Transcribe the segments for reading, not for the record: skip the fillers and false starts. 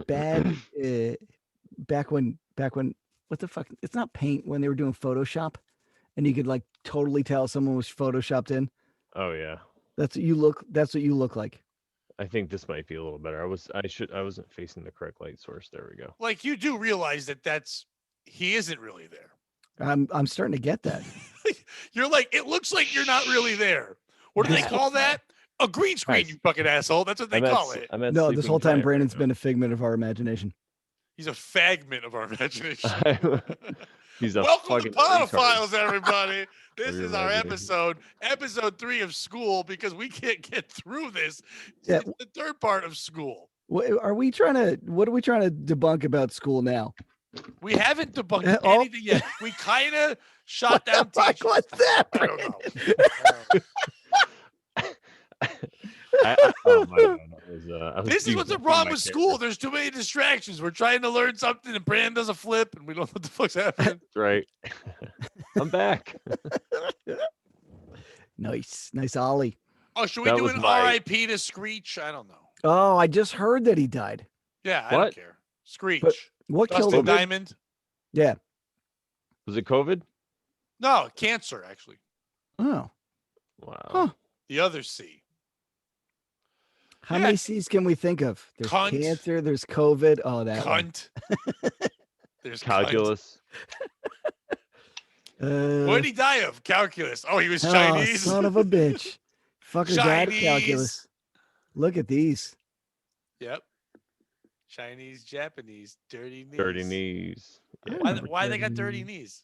bad back when what the fuck? It's not Paint when they were doing Photoshop, and you could like totally tell someone was photoshopped in. Oh yeah. That's what you look. That's what you look like. I think this might be a little better. I wasn't facing the correct light source. There we go. Like you do realize that he isn't really there. I'm starting to get that. You're like, it looks like you're not really there. What do they call that? A green screen, you fucking asshole. That's what they call it. No, this whole time Brandon's been a figment of our imagination. He's a fagment of our imagination. He's a Welcome to fucking Podophiles, everybody. This is our episode 3 of school, because we can't get through this. Yeah. It's the third part of school. What are we trying to debunk about school now? We haven't debunked anything yet. We kind of shot down teachers. What's that? I don't know. This is what's wrong with school. There's too many distractions. We're trying to learn something, and Brandon does a flip, and we don't know what the fuck's happening. That's right. I'm back. Nice ollie. Oh, should we do an R.I.P. to Screech? I don't know. Oh, I just heard that he died. Yeah, I don't care. Screech. But what Dustin killed him? Diamond? Yeah. Was it COVID? No, cancer, actually. Oh. Wow. Huh. The other C. How many C's can we think of? There's Cunt. cancer, there's COVID. Oh, that Cunt. There's calculus. What did he die of? Calculus. Oh, he was Chinese. Son of a bitch. Fuckers died of calculus. Look at these. Yep. Chinese, Japanese, dirty knees. Dirty knees. Yeah. Why they got dirty knees?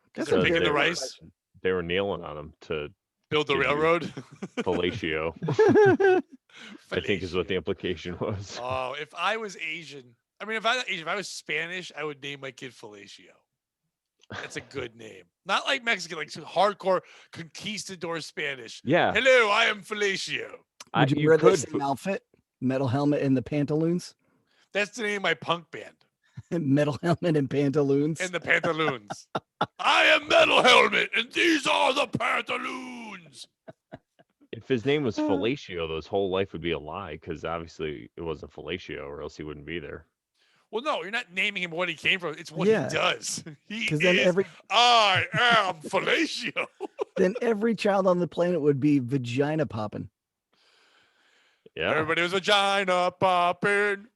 Because That's they're picking the rice. They were nailing on them to build the railroad. Fellatio. I think is what the implication was. Oh, if I was Asian, if I was Spanish, I would name my kid Fellatio. That's a good name. Not like Mexican, like hardcore conquistador Spanish. Yeah. Hello, I am Fellatio. Would you wear the same outfit? Metal helmet and the pantaloons? That's the name of my punk band. Metal helmet and pantaloons. And the pantaloons. I am Metal Helmet, and these are the pantaloons. If his name was Fellatio, though, his whole life would be a lie, because obviously it wasn't Fellatio, or else he wouldn't be there. Well, no, you're not naming him what he came from. It's what he does. I am Fellatio. Then every child on the planet would be vagina popping. Yeah. Everybody was vagina popping.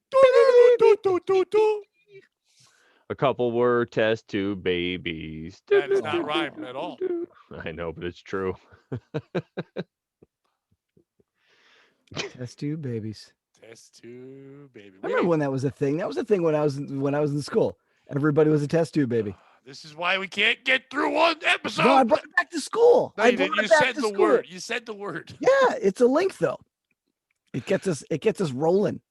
A couple were test tube babies. That is not rhyme at all. I know, but it's true. Test tube babies. Test tube baby. I remember when that was a thing. That was a thing when I was in school. Everybody was a test tube baby. This is why we can't get through one episode. No, I brought it back to school. No, you didn't. You said the word. You said the word. Yeah, it's a link though. It gets us rolling.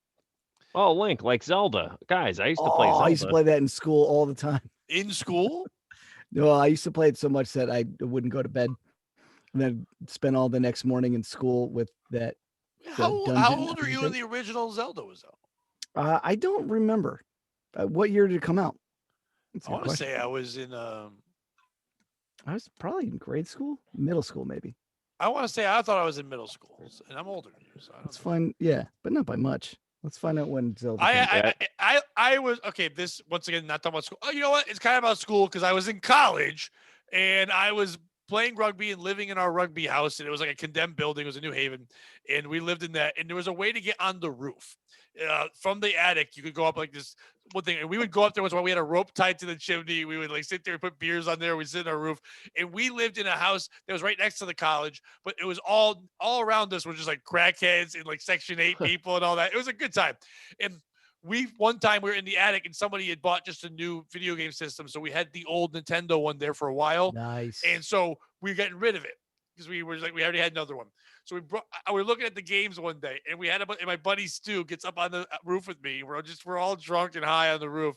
Oh, Link, like Zelda. Guys, I used to play Zelda. I used to play that in school all the time. In school? No, I used to play it so much that I wouldn't go to bed. And then spend all the next morning in school with that. How old are you in the original Zelda was out? I don't remember. What year did it come out? I want to say I was in I was probably in grade school, middle school maybe. I want to say I thought I was in middle school, and I'm older than you, so That's fine. Yeah, but not by much. Let's find out when Zelda. I was okay. This once again, not talking about school. Oh, you know what? It's kind of about school because I was in college and I was playing rugby and living in our rugby house, and it was like a condemned building. It was in New Haven, and we lived in that. And there was a way to get on the roof from the attic. You could go up like this one thing, and we would go up there once while we had a rope tied to the chimney. We would like sit there and put beers on there. We'd sit on our roof, and we lived in a house that was right next to the college, but it was all around us were just like crackheads and like Section 8 people and all that. It was a good time. And one time we were in the attic and somebody had bought just a new video game system. So we had the old Nintendo one there for a while. Nice. And so we were getting rid of it because we were like, we already had another one. So we were looking at the games one day, and and my buddy Stu gets up on the roof with me. We're all drunk and high on the roof,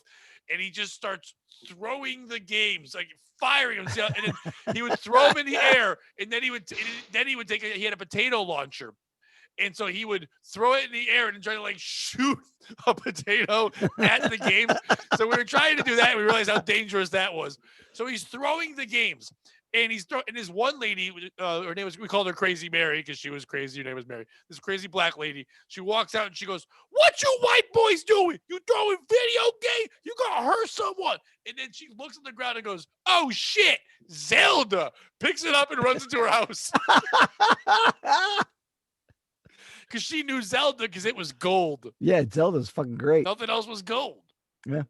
and he just starts throwing the games, like firing them. And then he would throw them in the air, and then he would he had a potato launcher. And so he would throw it in the air and try to like shoot a potato at the games. So we were trying to do that, and we realized how dangerous that was. So he's throwing the games, And and this one lady, her name was, we called her Crazy Mary because she was crazy. Her name was Mary. This crazy black lady. She walks out and she goes, "What you white boys doing? You throwing video game? You gonna hurt someone?" And then she looks at the ground and goes, "Oh shit, Zelda!" Picks it up and runs into her house because she knew Zelda because it was gold. Yeah, Zelda's fucking great. Nothing else was gold. Yeah.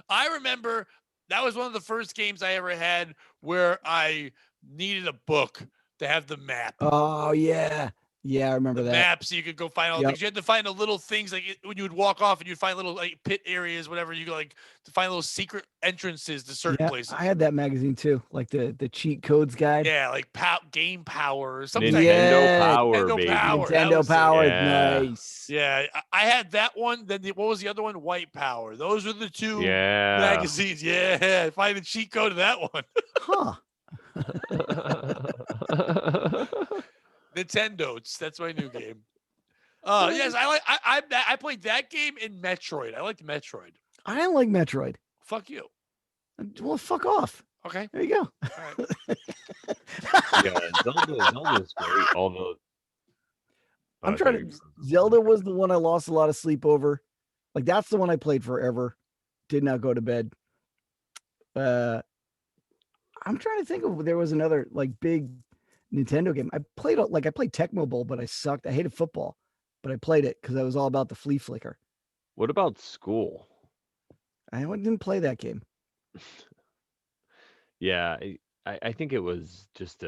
I remember that was one of the first games I ever had where I needed a book to have the map. Oh yeah. Yeah, I remember The that. map, so you could go find all the Yep. things. You had to find the little things like when you would walk off and you'd find little like pit areas, whatever. You go like to find little secret entrances to certain Yeah, places. I had that magazine too, like the cheat codes guide. Yeah, like game power or something. Nintendo Yeah, Power, Nintendo baby. Power. That Nintendo was it. Power, Yeah. nice. Yeah, I had that one. Then what was the other one? White Power. Those were the two Yeah. magazines. Yeah, find the cheat code of that one. Huh. Nintendo's. That's my new game. Yes, I played that game in Metroid. I liked Metroid. I don't like Metroid. Fuck you. Well, fuck off. Okay. There you go. All right. Yeah, Zelda's great. Although I'm trying to. Zelda was the one I lost a lot of sleep over. Like that's the one I played forever. Did not go to bed. I'm trying to think of there was another like big Nintendo game. I played Tecmo Bowl, but I sucked. I hated football, but I played it because I was all about the flea flicker. What about school? I didn't play that game. Yeah, I think it was just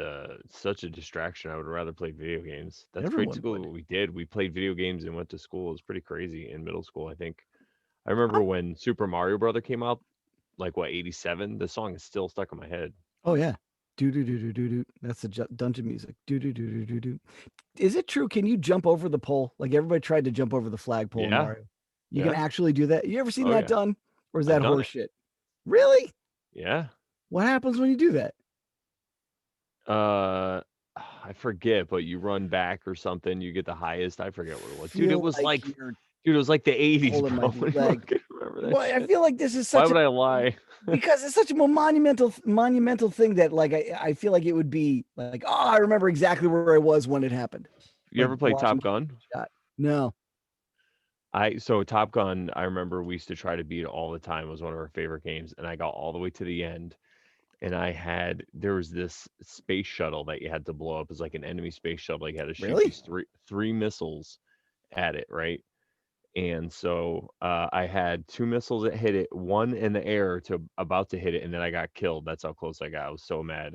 such a distraction. I would rather play video games. That's Everyone basically would. what we did. We played video games and went to school. It was pretty crazy in middle school, I think. I remember when Super Mario Brother came out, like what, 87? The song is still stuck in my head. Oh yeah. Do do do do do do. That's the dungeon music. Do do do do do do. Is it true? Can you jump over the pole? Like everybody tried to jump over the flagpole in Yeah. Mario. You can Yeah. actually do that. You ever seen Oh, that yeah. done? Or is I've that done horse it. shit? Really? Yeah. What happens when you do that? I forget, but you run back or something, you get the highest. I forget what it was. Dude, it Feel was like you're dude, it was like the 80s, holding bro. my What do you leg. fucking remember that Well, I shit? feel like this is Why such would a I lie? because it's such a monumental thing that like I feel like it would be like, oh, I remember exactly where I was when it happened. You Like ever played watching Top Gun? No. So Top Gun, I remember we used to try to beat it all the time. It was one of our favorite games, and I got all the way to the end, and there was this space shuttle that you had to blow up. It was like an enemy space shuttle. You had to shoot Really? these three missiles at it, right? And so I had 2 missiles that hit it, 1 in the air to about to hit it, and then I got killed. That's how close I got. I was so mad,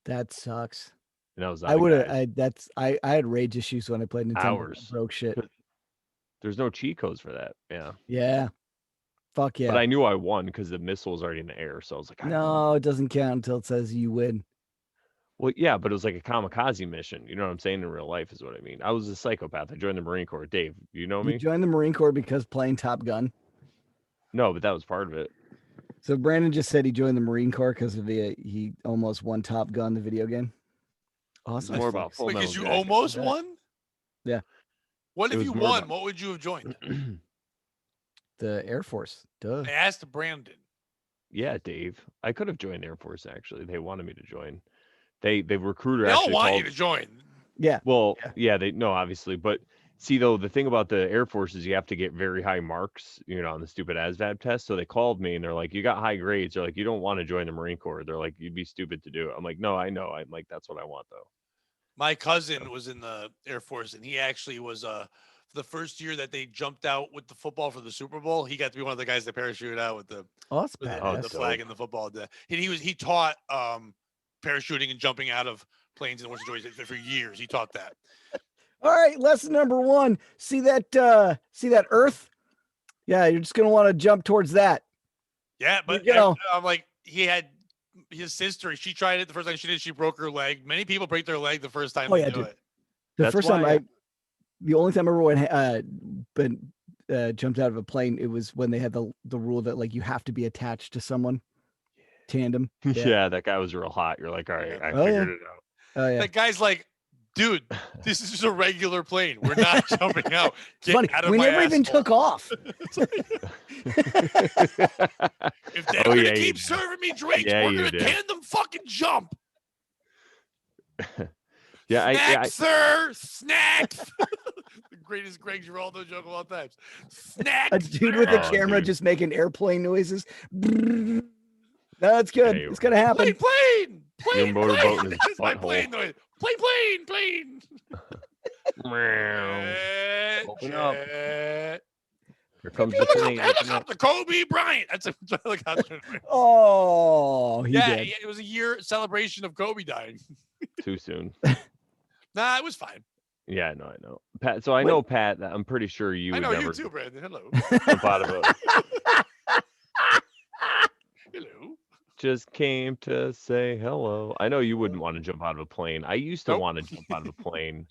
That sucks. and I was I out of would guys. I had rage issues when I played Nintendo. Hours. Broke shit. There's no cheat codes for that. Yeah. Yeah. Fuck yeah. But I knew I won because the missile was already in the air. So I was like, I won. No, it doesn't count until it says you win. Well, yeah, but it was like a kamikaze mission. You know what I'm saying? In real life is what I mean. I was a psychopath. I joined the Marine Corps. Dave, you know You me? joined the Marine Corps because playing Top Gun. No, but that was part of it. So Brandon just said he joined the Marine Corps because of he almost won Top Gun, the video game. It's Awesome. more about Full Metal Because you Jacket. almost Yeah. won? Yeah. What It if was you more won? about- What would you have joined? The Air Force. Duh. I asked Brandon. Yeah, Dave. I could have joined the Air Force actually. They wanted me to join. The recruiter They all actually want called. you to join. Yeah. Well, Yeah. yeah, they no, obviously, but see though, the thing about the Air Force is you have to get very high marks, on the stupid ASVAB test. So they called me and they're like, "You got high grades." They're like, "You don't want to join the Marine Corps." They're like, "You'd be stupid to do it." I'm like, "No, I know." I'm like, "That's what I want though." My cousin was in the Air Force, and he actually was the first year that they jumped out with the football for the Super Bowl. He got to be one of the guys that parachuted out with the Oh, that's with badass. the flag and the football. And he taught parachuting and jumping out of planes and Winston Joys for years. He taught that. All right, lesson number 1. See that Earth? Yeah, you're just gonna want to jump towards that. Yeah, but You know. I'm like, he had his sister. She tried it the first time she did. She broke her leg. Many people break their leg the first time Oh, they yeah, do dude. it. The That's first time why the only time I ever jumped out of a plane, it was when they had the rule that like you have to be attached to someone, tandem. Yeah. That guy was real hot. You're like, all right, I Oh, yeah. figured it out. Oh yeah. That guy's like, dude, this is just a regular plane. We're not jumping out. It's Get funny. out of We my never even asshole." took off. If they're Oh, gonna yeah, you keep did. serving me drinks, Yeah, we're you gonna did. tandem fucking jump. Yeah, Snacks, sir. Snacks. The greatest Greg Giraldo joke of all time. Snacks. A dude with a Oh, camera dude. just making airplane noises. No, it's Yeah, good. It's gonna happen. Plane. Your motorboat in his That's my butthole. plane noise. Plane. Open up. Jet. Here comes the plane. Open up. Helicopter. Kobe Bryant. That's a helicopter noise. Oh, he Yeah, did. it was a year celebration of Kobe dying. Too soon. Nah, it was fine. Yeah, no, I know. Pat, so I know, Pat, that I'm pretty sure you I would know never you too, Brandon. Hello. jump out of a Hello. just came to say hello. I know you wouldn't want to jump out of a plane. I used to Nope. want to jump out of a plane,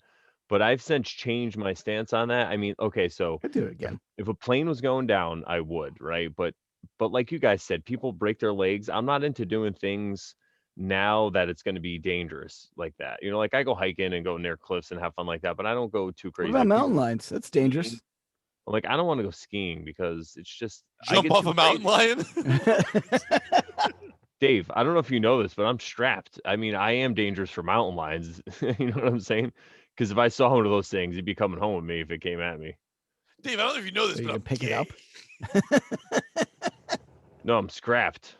but I've since changed my stance on that. I mean, okay, so I'd do it again. if a plane was going down, I would, right? But like you guys said, people break their legs. I'm not into doing things now that it's going to be dangerous like that. You know, like I go hiking and go near cliffs and have fun like that, but I don't go too What crazy. about Like people mountain lions? That's dangerous. skiing, I'm like, I don't want to go skiing because it's just I Jump get off too a mountain crazy. lion. Dave, I don't know if you know this, but I'm strapped. I mean, I am dangerous for mountain lions. You know what I'm saying? Because if I saw one of those things, he'd be coming home with me if it came at me. Dave, I don't know if you know this, So you but can I'm pick it gay. up. No, I'm scrapped.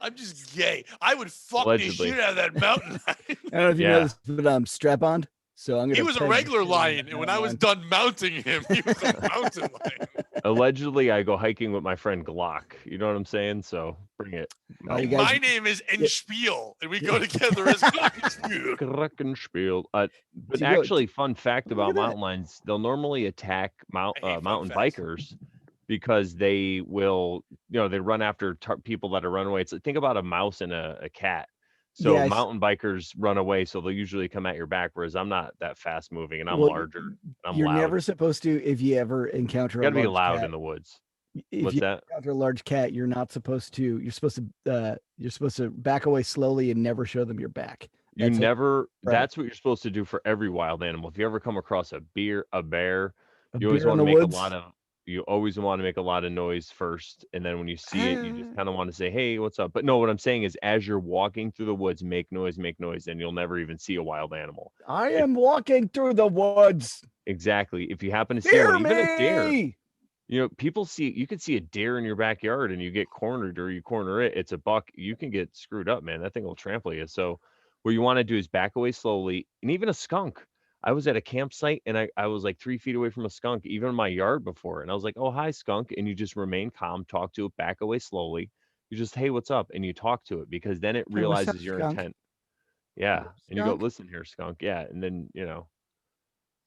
I'm just gay. I would fuck Allegedly. the shit out of that mountain lion. I don't know if you know Yeah. this, but I'm strap on. So I'm gonna. He was a peg the regular shit out of lion, that and when I was mountain done mounting him, he was a mountain lion. Allegedly, I go hiking with my friend Glock. You know what I'm saying? So bring it. Oh, you And guys- my name is Enspiel, and we go together as Glockenspiel. Glockenspiel. But So you go- actually, fun fact Look about at that. mountain lions, they'll normally attack I hate fun mountain facts. bikers because they will, they run after people that are running away. It's like, think about a mouse and a cat. So Yes. mountain bikers run away, so they'll usually come at your back, whereas I'm not that fast moving and I'm Well, larger. I'm You're loud. never supposed to, if you ever encounter You a gotta be large loud cat, in the woods. if What's you that? encounter a large cat, you're not supposed to. You're supposed to back away slowly and never show them your back. You That's it. never. Right. That's what you're supposed to do for every wild animal. If you ever come across a bear, A you always bear in want to the make woods. a lot of. You always want to make a lot of noise first, and then when you see it, you just kind of want to say, "Hey, what's up?" But no, what I'm saying is, as you're walking through the woods, make noise, and you'll never even see a wild animal. I am walking through the woods. Exactly. If you happen to see Hear one, even a deer, me. people see. You could see a deer in your backyard, and you get cornered, or you corner it. It's a buck. You can get screwed up, man. That thing will trample you. So, what you want to do is back away slowly, and even a skunk. I was at a campsite and I was like 3 feet away from a skunk, even in my yard before. And I was like, oh, hi, skunk. And you just remain calm, talk to it, back away slowly. You just, hey, what's up? And you talk to it because then it Hey, what's up, realizes your skunk? intent. Yeah. And you go, Skunk? listen here, skunk. Yeah. And then,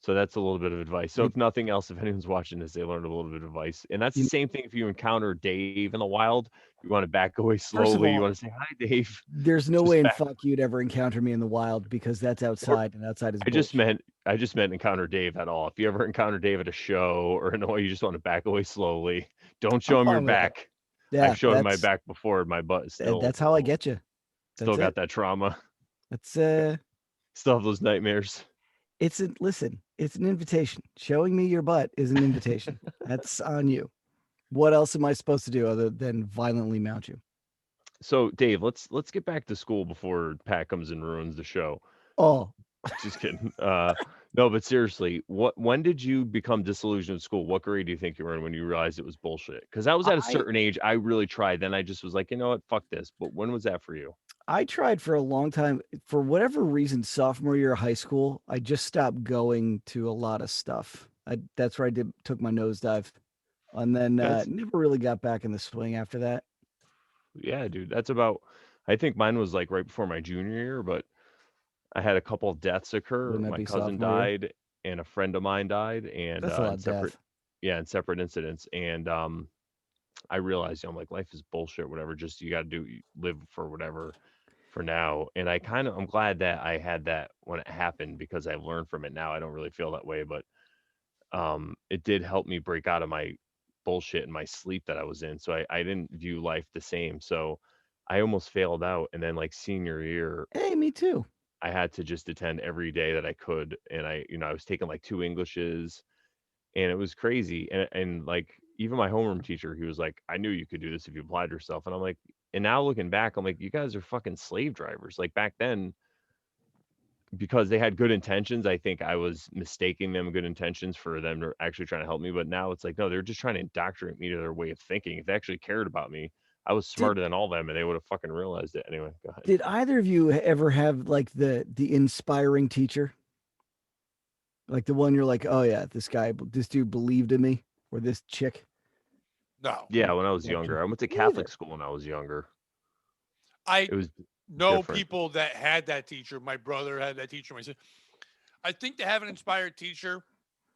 so that's a little bit of advice. So if nothing else, if anyone's watching this, they learned a little bit of advice. And that's the same thing if you encounter Dave in the wild. You want to back away slowly. You all, want to say, hi, Dave. There's no Just way in back- fuck you'd ever encounter me in the wild because that's outside and outside is I just bullshit. meant encounter Dave at all. If you ever encounter Dave at a show or in a way, you just want to back away slowly. Don't show him your fine with that. back. Yeah, I've shown him my that's- back before. My butt is still. That's how I get you. Still That's got it. that trauma. That's Still have those nightmares. listen, it's an invitation. Showing me your butt is an invitation. That's on you. What else am I supposed to do other than violently mount you? So Dave, let's get back to school before Pat comes and ruins the show. Oh, Just kidding. No, but seriously, when did you become disillusioned with school? What grade do you think you were in when you realized it was bullshit? Because I was at a certain age, I really tried. Then I just was like, you know what, fuck this. But when was that for you? I tried for a long time. For whatever reason, sophomore year of high school, I just stopped going to a lot of stuff. That's where I took my nosedive, and then never really got back in the swing after that. Yeah, dude, that's about. I think mine was like right before my junior year, but I had a couple of deaths occur. Wouldn't that My be cousin sophomore year? died, and a friend of mine died, and That's a lot in of separate, death. in separate incidents. And I realized, I'm like, life is bullshit. Whatever, just you got to live for whatever for now. And I'm glad that I had that when it happened because I've learned from it now. I don't really feel that way, but it did help me break out of my bullshit and my sleep that I was in. So I didn't view life the same. So I almost failed out. And then like senior year, Hey, me too. I had to just attend every day that I could. And I was taking like 2 Englishes and it was crazy. And like even my homeroom teacher, he was like, I knew you could do this if you applied yourself. And I'm like, and now looking back, I'm like, you guys are fucking slave drivers. Like back then, because they had good intentions, I think I was mistaking them good intentions for them to actually trying to help me. But now it's like, no, they're just trying to indoctrinate me to their way of thinking. If they actually cared about me, I was Did smarter than all them, and they would have fucking realized it. Anyway, go ahead. did either of you ever have like the inspiring teacher? Like the one you're like, oh yeah, this dude believed in me, or this chick. No, Yeah, when I was Yeah, younger, I went to me Catholic neither. school when I was younger. I It was know different. people that had that teacher. My brother had that teacher. I think to have an inspired teacher,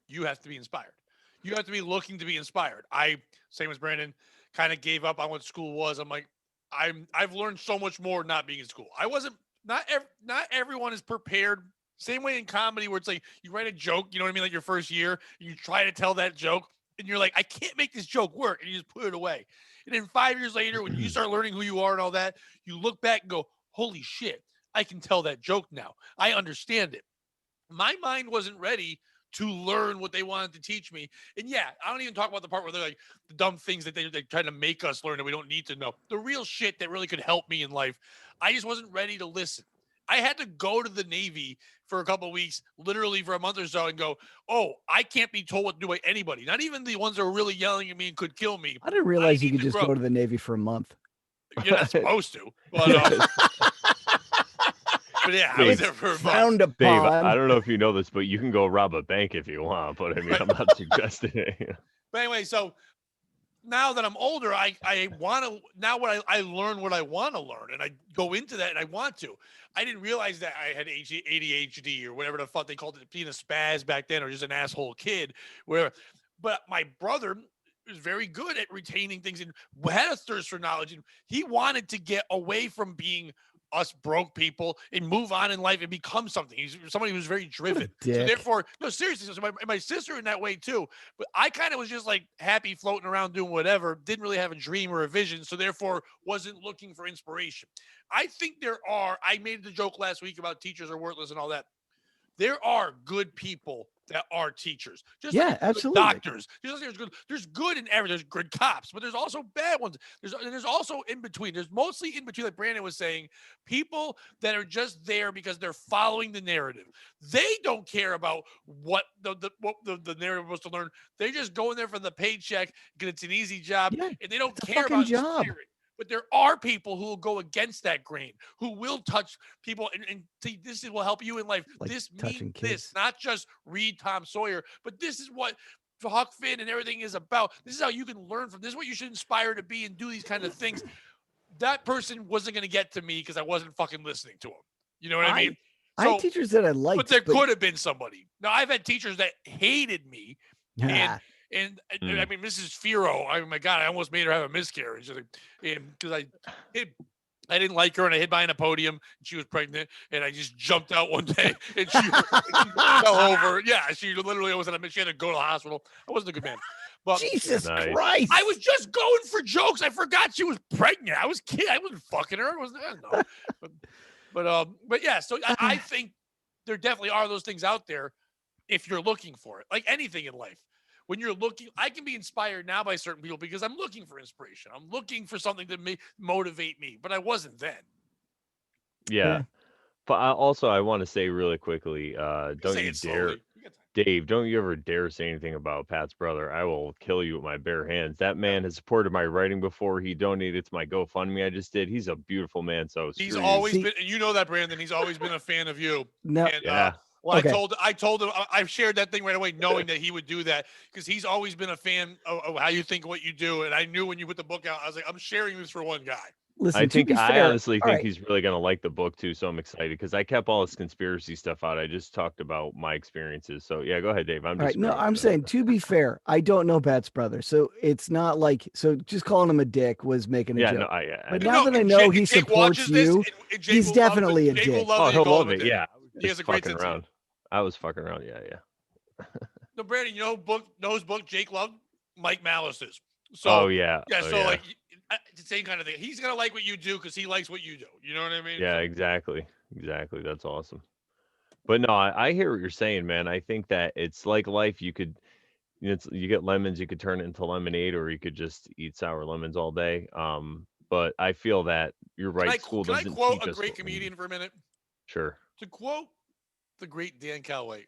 you have to be inspired. You have to be looking to be inspired. I, same as Brandon, kind of gave up on what school was. I'm like, I've learned so much more not being in school. I wasn't not everyone is prepared. Same way in comedy where it's like you write a joke, you know what I mean, like your first year, and you try to tell that joke, and you're like, I can't make this joke work, and you just put it away. And then 5 years later, when you start learning who you are and all that, you look back and go, holy shit, I can tell that joke now. I understand it. My mind wasn't ready to learn what they wanted to teach me. And yeah, I don't even talk about the part where they're like the dumb things that they're trying to make us learn that we don't need to know. The real shit that really could help me in life. I just wasn't ready to listen. I had to go to the Navy for a couple of weeks, literally for a month or so, and go, oh, I can't be told what to do by anybody, not even the ones that are really yelling at me and could kill me. I didn't I realize you need could to just grow. go to the Navy for a month. You're not supposed to, Yes. but yeah, I was Dave, It's there for a month. frowned Dave, I upon. don't know if you know this, but you can go rob a bank if you want. But I mean, Right. I'm not suggesting it. But anyway, so now that I'm older, I want to now I learn what I want to learn, and I go into that, and I want to. I didn't realize that I had ADHD or whatever the fuck they called it, being a spaz back then, or just an asshole kid, whatever. But my brother was very good at retaining things and had a thirst for knowledge, and he wanted to get away from being us broke people and move on in life and become something. He's somebody who's very What a driven. So dick. therefore, no, seriously. So my sister in that way too. But I kind of was just like happy floating around doing whatever, didn't really have a dream or a vision, so therefore wasn't looking for inspiration. I think I made the joke last week about teachers are worthless and all that. There are good people that are teachers, just like Yeah, there's good absolutely. doctors, just like there's good in every, there's good cops, but there's also bad ones. There's also in between. There's mostly in between, like Brandon was saying, people that are just there because they're following the narrative. They don't care about what the narrative was to learn. They just go in there for the paycheck because it's an easy job, Yeah, and they don't it's a care fucking about job. inspiring. But there are people who will go against that grain, who will touch people and see this will help you in life. Like This means touching this, kids. not just read Tom Sawyer, but this is what Huck Finn and everything is about. This is how you can learn from this is what you should inspire to be and do these kind of things. That person wasn't going to get to me because I wasn't fucking listening to him. You know what I mean? I had So, teachers that I but liked, there but could have been somebody. Now I've had teachers that hated me, and ah, I Mm. mean Mrs. Firo. Oh my God, I almost made her have a miscarriage, and because I didn't like her, and I hid behind a podium. And she was pregnant, and I just jumped out one day, and she fell over. Yeah, she literally was in a. She had to go to the hospital. I wasn't a good man, but Jesus Nice. Christ. I was just going for jokes. I forgot she was pregnant. I was kidding. I wasn't fucking her. I wasn't. I don't know. But yeah. So I think there definitely are those things out there if you're looking for it, like anything in life. When you're looking, I can be inspired now by certain people because I'm looking for inspiration. I'm looking for something to motivate me, but I wasn't then. Yeah. Yeah. But I want to say really quickly, You don't say you it dare, slowly. You got time. Dave, don't you ever dare say anything about Pat's brother. I will kill you with my bare hands. That Yeah. man has supported my writing before. He donated to my GoFundMe I just did. He's a beautiful man. So He's screw you. always See, been, and you know that, Brandon. He's always been a fan of you. no, And Yeah. well, okay. I told him, I shared that thing right away, knowing that he would do that because he's always been a fan of how you think, what you do. And I knew when you put the book out, I was like, I'm sharing this for one guy. Listen, to be I fair, honestly all think right. he's really gonna like the book too. So I'm excited because I kept all his conspiracy stuff out. I just talked about my experiences. So yeah, go ahead, Dave. I'm All just right. No, screwing I'm with you. saying to be fair, I don't know Pat's brother. So it's not like so just calling him a dick was making a Yeah, no, joke. I But know. now No, that I and know Jake, he and Jake supports watches this, you, and Jake he's will love it. definitely a Jake will dick. love Oh, that you he'll call him love a it. dick. Yeah, I was He has just a great fucking sense of humor. around. I was fucking around. Yeah, yeah. No, Brandon, you know who knows book Jake loved? Mike Malice's. Oh So yeah. yeah, Oh so yeah. like it's the same kind of thing. He's gonna like what you do because he likes what you do. You know what I mean? Yeah, So exactly. Exactly. That's awesome. But no, I hear what you're saying, man. I think that it's like life. You could, you get lemons, you could turn it into lemonade, or you could just eat sour lemons all day. But I feel that you're right. School can I doesn't quote teach a us great what we need. comedian for a minute? Sure. To quote The great Dan Calway.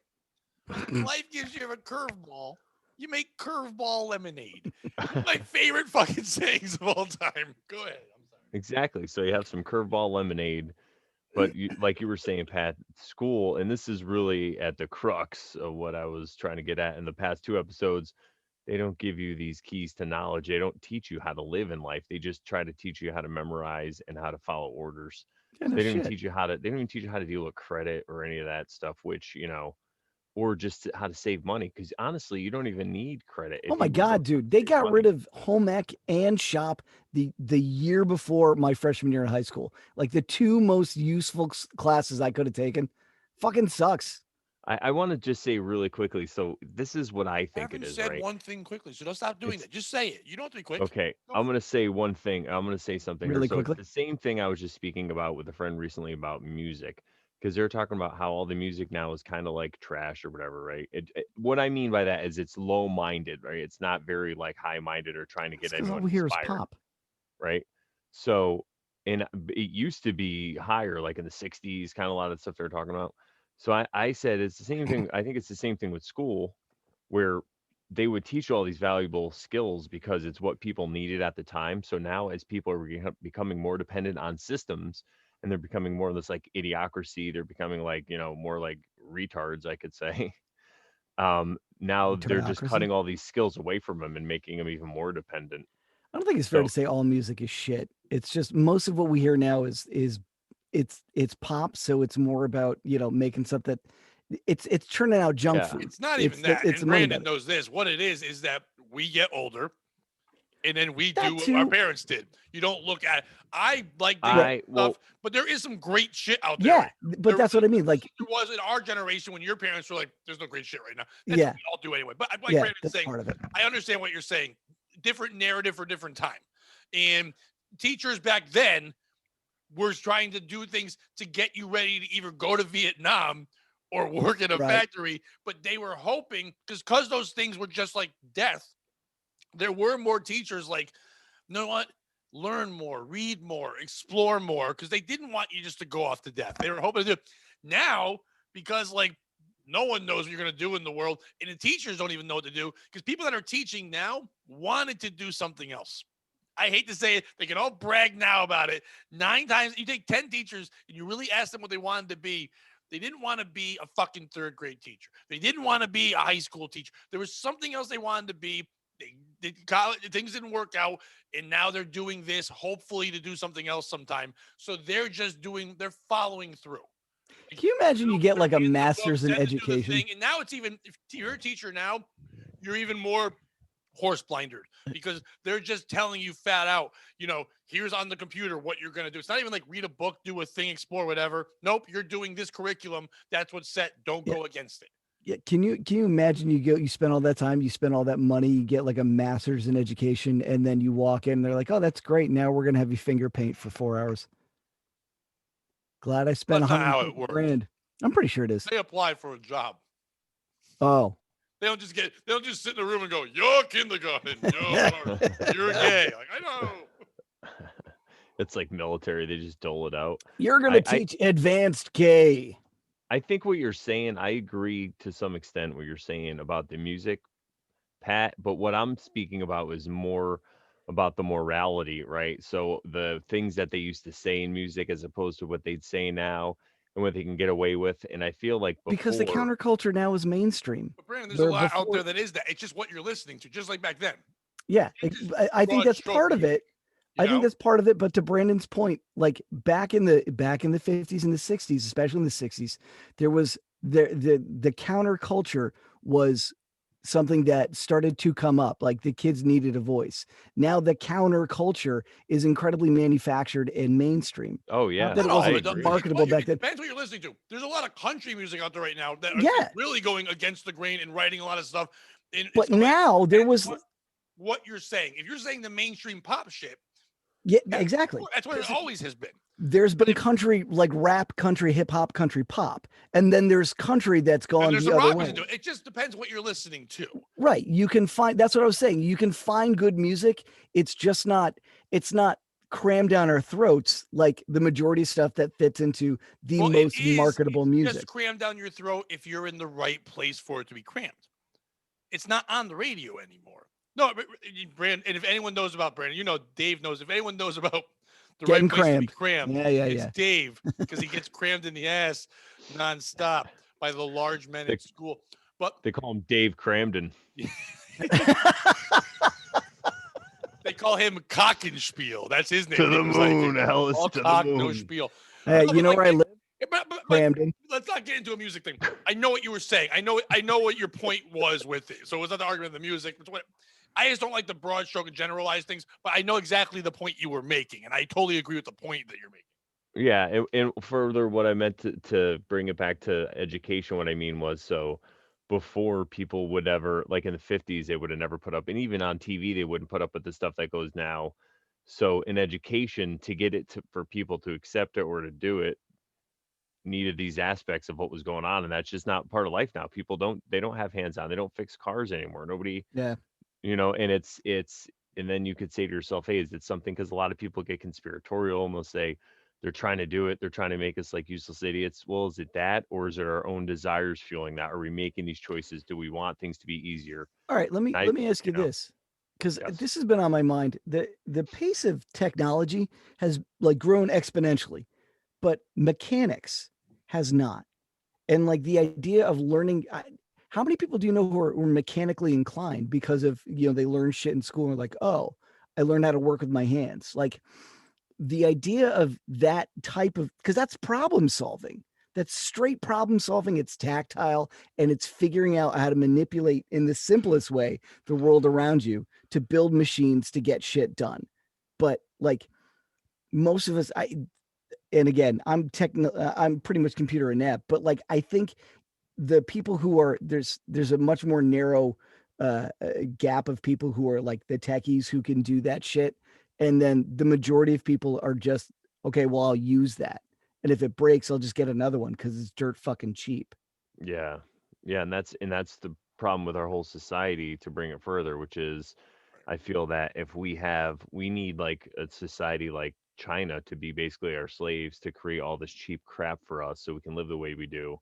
When life gives you a curveball, you make curveball lemonade. My favorite fucking sayings of all time. Go ahead. I'm sorry. Exactly. So you have some curveball lemonade, but like you were saying, Pat, school, and this is really at the crux of what I was trying to get at in the past 2 episodes. They don't give you these keys to knowledge. They don't teach you how to live in life. They just try to teach you how to memorize and how to follow orders. Yeah, So no they don't even shit. teach you how to. They don't even teach you how to deal with credit or any of that stuff. Which or just how to save money. Because honestly, you don't even need credit Oh if my you would learn God, how to dude. They save got rid money. of home ec and shop the year before my freshman year in high school. Like the two most useful classes I could have taken. Fucking sucks. I want to just say really quickly. So this is what I I think it haven't is, said right? one thing quickly, so don't stop doing It's that. Just say it. You don't have to be quick. okay. Go I'm for gonna say one thing. I'm gonna say something here. Really So it's quickly. the same thing I was just speaking about with a friend recently about music, because they're talking about how all the music now is kind of like trash or whatever, right? What I mean by that is it's low-minded, right? It's not very like high-minded or trying to That's get because all anyone we hear is inspired, pop. right? So, and it used to be higher, like in the 60s, kind of a lot of the stuff they're talking about. So I said it's the same thing. I think it's the same thing with school, where they would teach all these valuable skills because it's what people needed at the time. So now, as people are becoming more dependent on systems and they're becoming more of this like idiocracy, they're becoming like, more like retards, I could say. Now they're just Retardocracy. cutting all these skills away from them and making them even more dependent. I don't think it's fair So to say all music is shit. It's just most of what we hear now is it's pop, so it's more about, making something. It's turning out junk yeah, food. It's not even that. It's And the money Brandon better. knows this. What it is that we get older and then we do That what our too. parents did. You don't look at I like the Right. stuff, well, but there is some great shit out there Yeah, right now. but that's what I mean. Like, There was in our generation when your parents were like, there's no great shit right now. That's what yeah, we all do anyway. But like yeah, Brandon's that's saying, part of it. I understand what you're saying. Different narrative for different time. And teachers back then were trying to do things to get you ready to either go to Vietnam or work in a Right. factory, but they were hoping because those things were just like death. There were more teachers like, you know what? Learn more, read more, explore more, because they didn't want you just to go off to death. They were hoping to do now because like no one knows what you're going to do in the world, and the teachers don't even know what to do because people that are teaching now wanted to do something else. I hate to say it, they can all brag now about it. 9 times you take 10 teachers and you really ask them what they wanted to be. They didn't want to be a fucking third grade teacher. They didn't want to be a high school teacher. There was something else they wanted to be. College, things didn't work out, and now they're doing this, hopefully to do something else sometime. So they're following through. Can you imagine you get They're like a reading the book, master's in then to do the education? thing, and now it's even if you're a teacher now, you're even more horse blindered because they're just telling you fat out, here's on the computer what you're going to do. It's not even like read a book, do a thing, explore, whatever. Nope, you're doing this curriculum. That's what's set. Don't Yeah. go against it. Yeah, can you imagine you spend all that time, you spend all that money, you get like a master's in education, and then you walk in, and they're like, "Oh, that's great. Now we're gonna have you finger paint for 4 hours." Glad I spent That's not how it 150 works. grand. I'm pretty sure it is. They apply for a job. Oh, They don't just sit in the room and go, "You're kindergarten, you're gay." Like, I know. it's like military. They just dole it out. you're gonna I teach advanced K. I think what you're saying, I agree to some extent what you're saying about the music, Pat, but what I'm speaking about was more about the morality, right? So the things that they used to say in music as opposed to what they'd say now and what they can get away with. And I feel like Because the before, counterculture now is mainstream. But Brandon, there's a Where lot out there before, that is that. It's just what you're listening to, just like back then. yeah, Just I think broad that's stroke part of music, it. I think that's part of it. But to Brandon's point, like back in the 50s and the 60s, especially in the 60s, there was the counterculture was something that started to come up. Like the kids needed a voice. Now the counterculture is incredibly manufactured and mainstream. oh Not yeah, that it Not all I of wasn't it. agree. marketable back It then. depends what you're listening to. There's a lot of country music out there right now that is Yeah, really going against the grain and writing a lot of stuff. And but so, like, now there depends was what you're saying. If you're saying the mainstream pop shit, yeah, yeah, exactly. that's what it always has been. There's been country like rap, country, hip hop, country pop, and then there's country that's And gone there's the some other rock music way. to it. It just depends what you're listening to. Right. You can find, that's what I was saying. You can find good music. It's just not, it's not cram down our throats like the majority of stuff that fits into the Well, most it is. marketable It's music. just crammed down your throat if you're in the right place for it to be crammed. It's not on the radio anymore. No, Brandon, and if anyone knows about Brandon, you know Dave knows. If anyone knows about the Getting right place to be crammed. crammed, Yeah. it's Dave, because he gets crammed in the ass nonstop by the large men at school. But They call him Dave Cramden. they call him Cockenspiel. That's his name. To the He was like, moon, Alice, all to the cock, no moon. spiel. Hey, No, you but know like, where I live? but Cramden. let's not get into a music thing. I know what you were saying. I know what your point was with it. So it was not the argument of the music. It's what I just don't like the broad stroke and generalized things, but I know exactly the point you were making, and I totally agree with the point that you're making. Yeah, and further, what I meant to bring it back to education, what I mean was, so before people would ever, like in the 50s, they would have never put up, and even on TV, they wouldn't put up with the stuff that goes now. So in education, to get it for people to accept it or to do it, needed these aspects of what was going on, and that's just not part of life now. People they don't have hands on, they don't fix cars anymore. Nobody, Yeah. and it's and then you could say to yourself, hey, is it something, because a lot of people get conspiratorial and they'll say they're trying to do it, they're trying to make us like useless idiots. Well, is it that, or is it our own desires fueling that? Are we making these choices? Do we want things to be easier? All right, let me ask you this, because Yes. this has been on my mind. The pace of technology has like grown exponentially, but mechanics has not. And like the idea of learning, how many people do you know who are mechanically inclined because of, they learn shit in school and are like, oh, I learned how to work with my hands. Like the idea of that type of, because that's problem solving. That's straight problem solving. It's tactile, and it's figuring out how to manipulate in the simplest way the world around you to build machines to get shit done. But like most of us, and again, I'm pretty much computer inept, but like I think the people who are there's a much more narrow gap of people who are like the techies who can do that shit, and then the majority of people are just, okay, well, I'll use that, and if it breaks, I'll just get another one because it's dirt fucking cheap. Yeah. Yeah, and that's the problem with our whole society, to bring it further, which is, I feel that if we need like a society like China to be basically our slaves, to create all this cheap crap for us so we can live the way we do.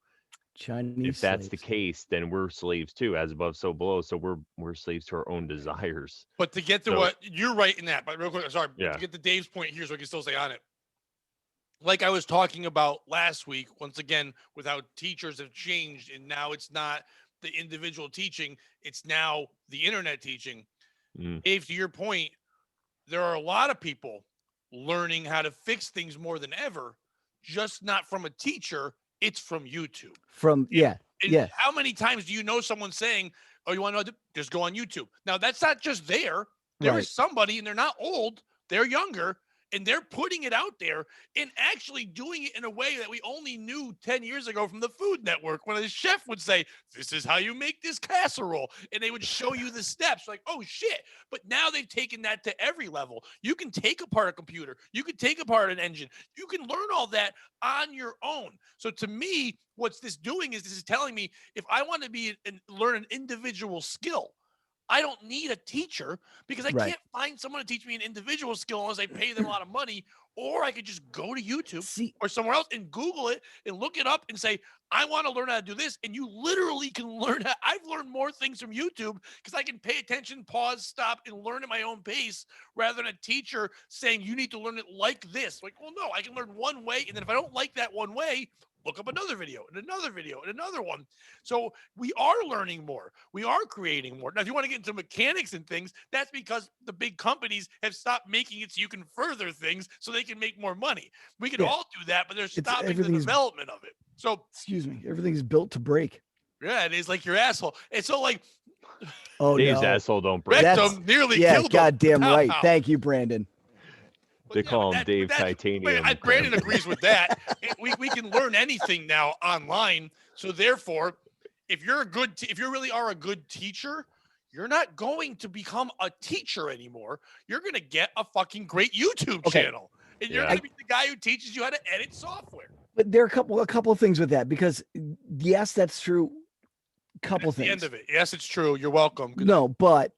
Chinese If that's the slaves. case, then we're slaves too, as above, so below. So we're slaves to our own desires. But to get to So- what you're right in that, but real quick, sorry, but Yeah. to get to Dave's point here, so I can still stay on it. Like I was talking about last week, once again, with how teachers have changed, and now it's not the individual teaching, it's now the internet teaching. Mm. Dave, to your point, there are a lot of people learning how to fix things more than ever, just not from a teacher, it's from YouTube. From And yeah. how many times do you know someone saying, oh, you want to know, just go on YouTube? Now, that's not just there. There Right. is somebody, and they're not old, they're younger, and they're putting it out there and actually doing it in a way that we only knew 10 years ago from the Food Network, when a chef would say, this is how you make this casserole. And they would show you the steps, like, oh shit. But now they've taken that to every level. You can take apart a computer, you can take apart an engine, you can learn all that on your own. So to me, what's this doing is this is telling me, if I want to be and learn an individual skill, I don't need a teacher, because I Right. can't find someone to teach me an individual skill unless I pay them a lot of money. Or I could just go to YouTube See, or somewhere else and Google it and look it up and say, I want to learn how to do this. And you literally can learn how. I've learned more things from YouTube because I can pay attention, pause, stop, and learn at my own pace, rather than a teacher saying you need to learn it like this. Like, well, no, I can learn one way. And then if I don't like that one way, look up another video and another video and another one. So we are learning more. We are creating more. Now, if you want to get into mechanics and things, that's because the big companies have stopped making it so you can further things so they can make more money. We can Yeah. all do that, but they're It's- stopping the everything's- development of it. So excuse me, everything's built to break. yeah, it is like your asshole. And so like Oh Dave's no. asshole don't break. That's- rectum nearly Yeah, killed him. goddamn Now right. how? Thank you, Brandon. But They yeah, call but him Dave Titanium. Brandon agrees with that. We can learn anything now online. So therefore, if you're if you really are a good teacher, you're not going to become a teacher anymore. You're going to get a fucking great YouTube Okay. channel, and you're Yeah. going to be the guy who teaches you how to edit software. But there are a couple of things with that, because yes, that's true. Couple That's things. the end of it. Yes, it's true. You're welcome. Good No, but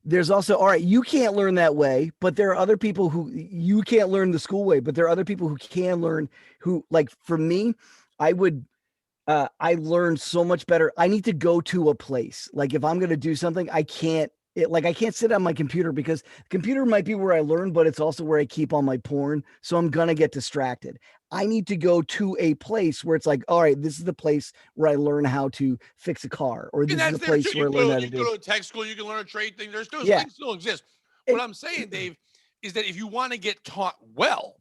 there's also, all right, you can't learn that way, but there are other people who you can't learn the school way, but there are other people who can learn who, like for me, I would, I learned so much better. I need to go to a place. Like if I'm going to do something, I can't, I can't sit on my computer because the computer might be where I learn, but it's also where I keep all my porn. So I'm going to get distracted. I need to go to a place where it's like, all right, this is the place where I learn how to fix a car, or this is the place where I learn how to do. You go to a tech school, you can learn a trade thing. Those Yeah. things still exist. What I'm saying, Dave, is that if you want to get taught well,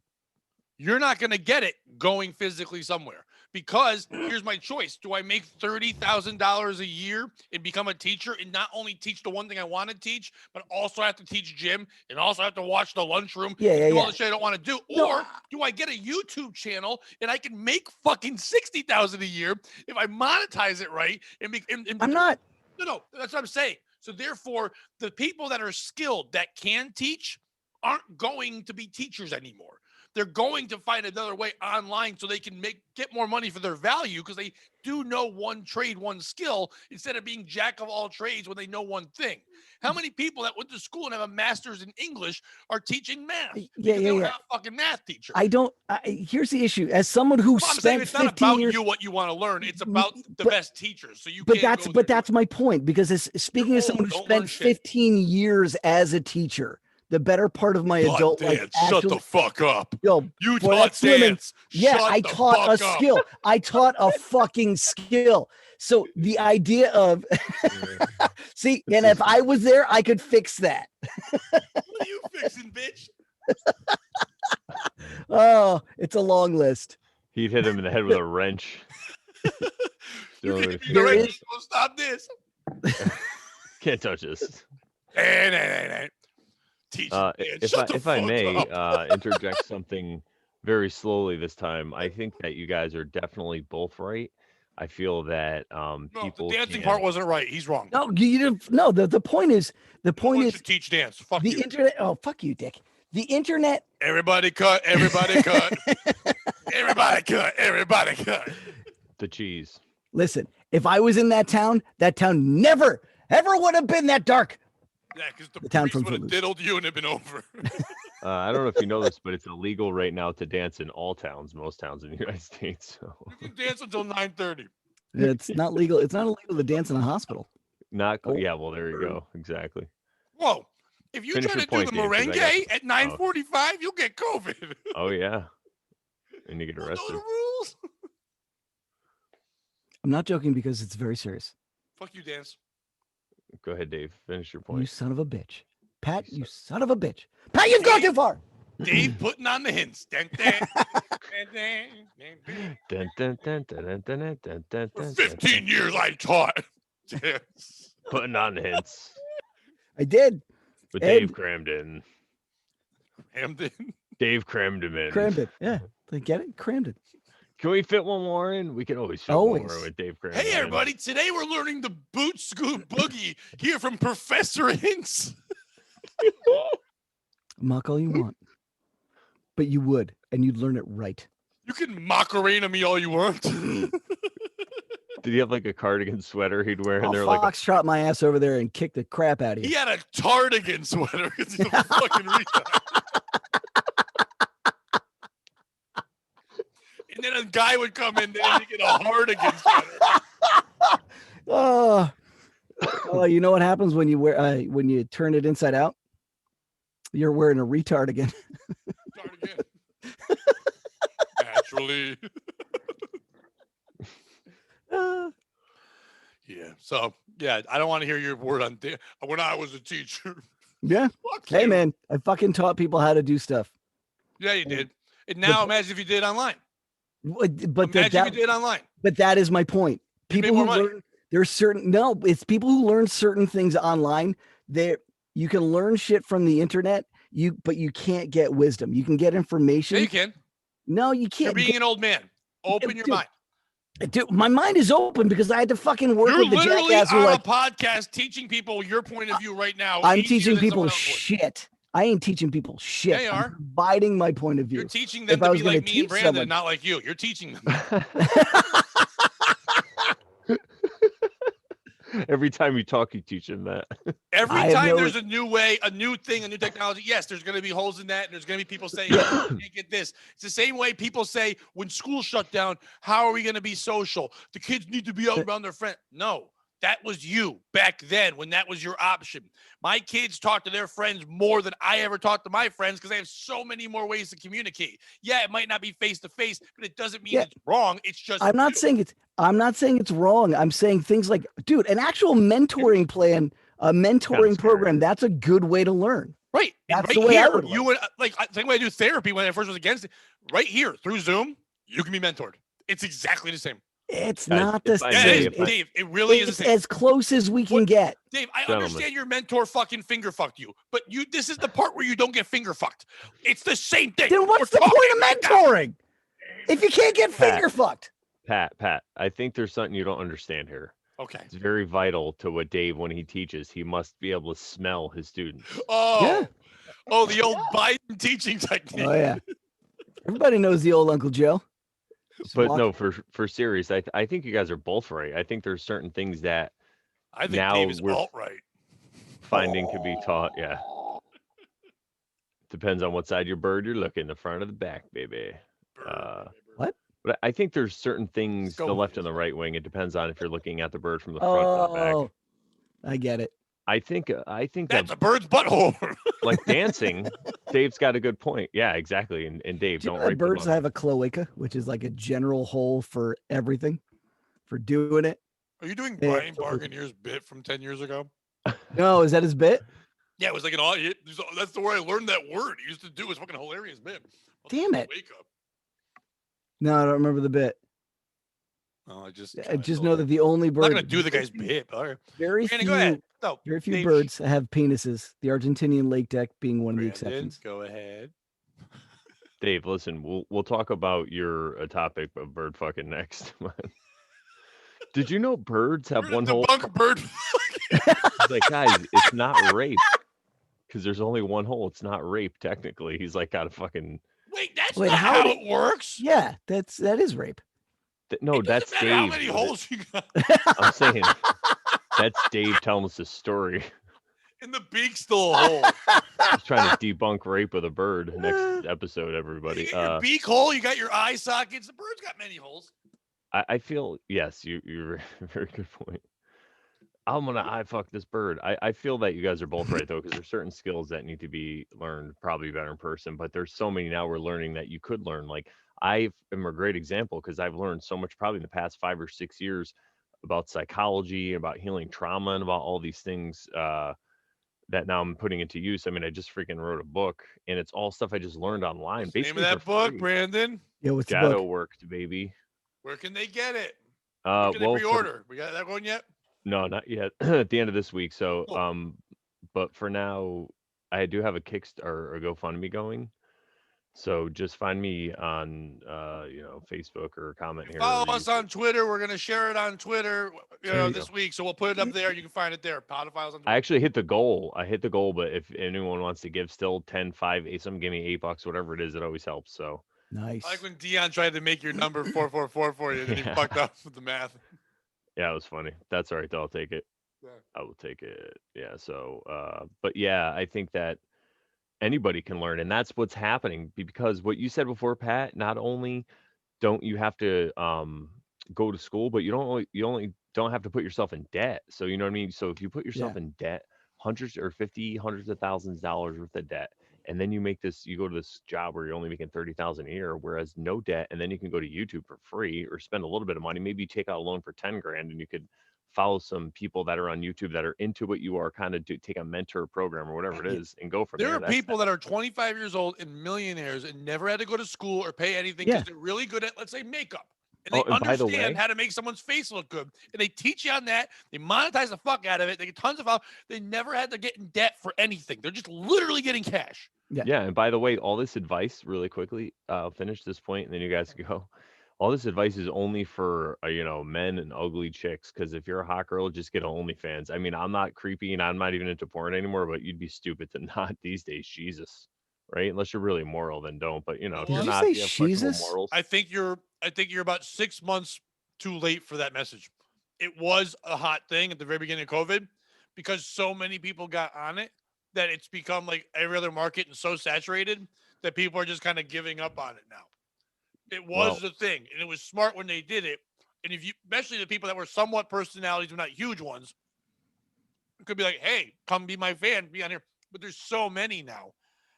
you're not going to get it going physically somewhere. Because here's my choice. Do I make $30,000 a year and become a teacher and not only teach the one thing I want to teach, but also have to teach gym and also have to watch the lunchroom and do all the shit I don't want to do? No. Or do I get a YouTube channel and I can make fucking $60,000 a year if I monetize it right? I'm not. No, that's what I'm saying. So therefore, the people that are skilled that can teach aren't going to be teachers anymore. They're going to find another way online so they can get more money for their value because they do know one trade, one skill, instead of being jack of all trades when they know one thing. How many people that went to school and have a master's in English are teaching math? Because they don't have a fucking math teacher. Here's the issue. As someone who spent it's not 15 about years, you what you want to learn. It's about the best teachers. So that's my point. Because speaking as someone who spent 15 years as a teacher, the better part of my adult life. Shut the fuck up. Yo, you taught dance. Yeah, I taught a skill. I taught a fucking skill. So the idea of see, and if I was there, I could fix that. What are you fixing, bitch? Oh, it's a long list. He'd hit him in the head with a wrench. Stop this. Can't touch this. If I may interject something very slowly this time, I think that you guys are definitely both right. I feel that people. The dancing part wasn't right. He's wrong. No, you didn't. No, the point is to teach dance. Fuck the you. internet. Oh, fuck you, Dick. The internet. Everybody cut. Everybody cut. Everybody cut. Everybody cut. The cheese. Listen, if I was in that town never, ever would have been that dark. Yeah, because the town priest would have diddled you and it'd been over. I don't know if you know this, but it's illegal right now to dance in all towns, most towns in the United States. So. You can dance until 9:30. It's not legal. It's not illegal to dance in a hospital. Yeah, well, there you go. Exactly. Whoa. If you try to do the merengue at 9:45, you'll get COVID. Oh, yeah. And you get arrested. Know the rules? I'm not joking because it's very serious. Fuck you, Dance. Go ahead, Dave. Finish your point. You son of a bitch. Pat, you son of a bitch. Pat, you've gone too far. Dave putting on the hints. For 15 years I taught. Putting on the hints. I did. But Dave crammed in. Hamden. Dave crammed him in. Crammed it. Yeah. They get it? Crammed it. Can we fit one more in? We can always fit one more with Dave Crammed. Hey, everybody. Today we're learning the boot scoot boogie here from Professor Hints. Mock all you want. But you would, and you'd learn it right. You can Macarena me all you want. Did he have like a cardigan sweater he'd wear? I'll foxtrot my ass over there and kick the crap out of you. He had a tardigan sweater because he's a fucking retard. And then a guy would come in there and get a hardigan sweater. Oh, you know what happens when you wear when you turn it inside out? You're wearing a retard again. Retard again. Naturally. Yeah. So yeah, I don't want to hear your word on when I was a teacher. Yeah. Hey man, I fucking taught people how to do stuff. Yeah, you did. And now imagine if you did online. But imagine if you did online. But that is my point. People who learn it's people who learn certain things online. You can learn shit from the internet. But you can't get wisdom. You can get information. Yeah, you can. No, you can't. You're being an old man. Open your mind. Dude, my mind is open because I had to fucking work with the jackass. You're literally on a podcast teaching people your point of view right now. I'm teaching people shit. I ain't teaching people shit. Yeah, you are. I'm providing my point of view. You're teaching them to be like me and Brandon, not like you. You're teaching them. Every time you talk, you teach him that. Every I have time no- there's a new way, a new thing, a new technology, yes, there's going to be holes in that. And there's going to be people saying, oh, you can't get this. It's the same way people say when school shut down, how are we going to be social? The kids need to be out around their friends. No, that was you back then when that was your option. My kids talk to their friends more than I ever talk to my friends because I have so many more ways to communicate. Yeah, it might not be face to face, but it doesn't mean it's wrong. It's just I'm not saying it's wrong. I'm saying things like, dude, an actual mentoring plan, a mentoring program, that's a good way to learn. right. And That's right the way I here, would you would like the same way I do therapy when I first was against it. Right here through Zoom, you can be mentored. It's exactly the same. It's Guys, not if the I Yeah, may, same. if I- Dave, it really is It's the same. as close as we can get. Dave, I Gentlemen. understand your mentor fucking finger fucked you, but this is the part where you don't get finger fucked. It's the same thing. Then what's We're the point talking of right now. mentoring? If you can't get Pat. finger fucked. Pat, I think there's something you don't understand here. Okay. It's very vital to what Dave, when he teaches, he must be able to smell his students. Oh, Yeah. oh, the old Biden teaching technique. Oh yeah. Everybody knows the old Uncle Joe. Just But walk- no, for serious, I think you guys are both right. I think there's certain things that I think now Dave is we're alt-right. finding could be taught. Yeah. Depends on what side of your bird you're looking, the front or the back, baby. What? But I think there's certain things, go the with left it. and the right wing. It depends on if you're looking at the bird from the front or the back. Oh, I get it. I think That's that a bird's butthole. like dancing, Dave's got a good point. Yeah, exactly. And Dave, Do you don't know that rape the birds monkey. have a cloaca, which is like a general hole for everything, for doing it? Are you doing Yeah. Brian Barganier's bit from 10 years ago? No, is that his bit? Yeah, it was like an all. That's the way I learned that word. He used to do. It was fucking hilarious bit. Damn it. Wake up. No, I don't remember the bit. Oh, I just know that the only I'm bird. not gonna do the guy's bit. But all right. Very Brandon, few. go ahead. No, Very few Dave, birds have penises. The Argentinian lake duck being one of the Brandon, exceptions. go ahead. Dave, listen, we'll talk about your topic of bird fucking next. Did you know birds have We're one gonna hole? debunk bird. He's like, guys, it's not rape because there's only one hole. It's not rape technically. He's like, got a fucking Wait, that's Wait, not how how did- it works. Yeah, that is rape. no, It that's doesn't matter Dave. how many holes you got I'm saying that's Dave telling us a story. in the beak's still a hole. He's trying to debunk rape with a bird. Next episode, You everybody. get your beak hole. You got your eye sockets. The bird's got many holes. I feel yes, you're very good point. I'm gonna eye fuck this bird. I feel that you guys are both right though, because there's certain skills that need to be learned probably better in person. But there's so many now we're learning that you could learn. Like I am a great example because I've learned so much probably in the past 5 or 6 years about psychology, about healing trauma, and about all these things that now I'm putting into use. I mean, I just freaking wrote a book, and it's all stuff I just learned online. What's the name of basically that for book, free. Brandon? Yeah, what's the Shadow book? worked, baby. Where can they get it? Where can they Well, pre-order? We got that one yet? no, not yet. At the end of this week. So, Cool. but for now, I do have a Kickstarter or a GoFundMe going. So just find me on, Facebook or comment here. Follow or us YouTube. on Twitter. We're gonna share it on Twitter, There you this go. week. So we'll put it up there. You can find it there. Podophiles on Twitter. I actually hit the goal. I hit the goal, but if anyone wants to give still 10, 5, 8, some give me $8, whatever it is, it always helps. So Nice. I like when Dion tried to make your number 444 for you, and then he Yeah. fucked up with the math. yeah, it was funny. That's all right though. I'll take it. Yeah. I will take it. Yeah. So, but yeah, I think that anybody can learn, and that's what's happening because what you said before, Pat. Not only don't you have to go to school, but you only don't have to put yourself in debt. So you know what I mean. So if you put yourself in debt, hundreds of thousands of dollars worth of debt, and then you go to this job where you're only making 30,000 a year, whereas no debt, and then you can go to YouTube for free or spend a little bit of money. Maybe you take out a loan for 10 grand, and you could follow some people that are on YouTube that are into what you are, kind of take a mentor program or whatever it is, and go from There there. are people that are 25 years old and millionaires and never had to go to school or pay anything because Yeah. they're really good at, let's say, makeup. And Oh, they and by the understand way- how to make someone's face look good. And they teach you on that. They monetize the fuck out of it. They get tons of help. They never had to get in debt for anything. They're just literally getting cash. Yeah, and by the way, all this advice, really quickly, I'll finish this point, and then you guys can go. All this advice is only for men and ugly chicks. Because if you're a hot girl, just get an OnlyFans. I mean, I'm not creepy, and I'm not even into porn anymore. But you'd be stupid to not these days. Jesus, right? Unless you're really moral, then don't. But if Did you're you not, say you have questionable Jesus? morals. I think you're about 6 months too late for that message. it was a hot thing at the very beginning of COVID because so many people got on it that it's become like every other market and so saturated that people are just kind of giving up on it now. It Well, was the thing, and it was smart when they did it. And if you, especially the people that were somewhat personalities, but not huge ones, could be like, "Hey, come be my fan, be on here." But there's so many now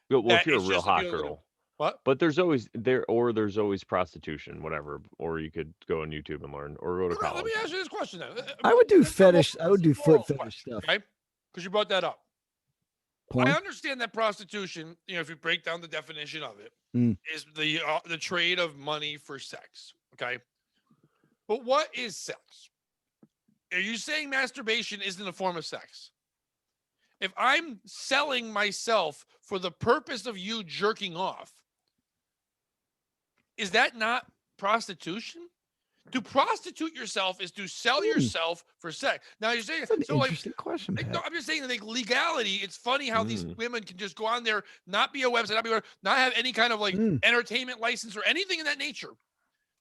well, if that you're a it's real just hot appealing to girl, what? but there's always prostitution, whatever, or you could go on YouTube and learn, or go to Let me college. ask you this question then. I would do It's a more- fetish. I would it's a do foot moral fetish question, stuff. okay? Because you brought that up. I Porn. understand that prostitution, if you break down the definition of it, Mm. is the trade of money for sex. Okay, but what is sex? Are you saying masturbation isn't a form of sex? If I'm selling myself for the purpose of you jerking off, is that not prostitution? To prostitute yourself is to sell yourself for sex. Now you're saying That's an so like interesting question, no, Pat. I'm just saying that like legality. It's funny how these Mm. women can just go on there, not be a website, not have any kind of like Mm. entertainment license or anything in that nature.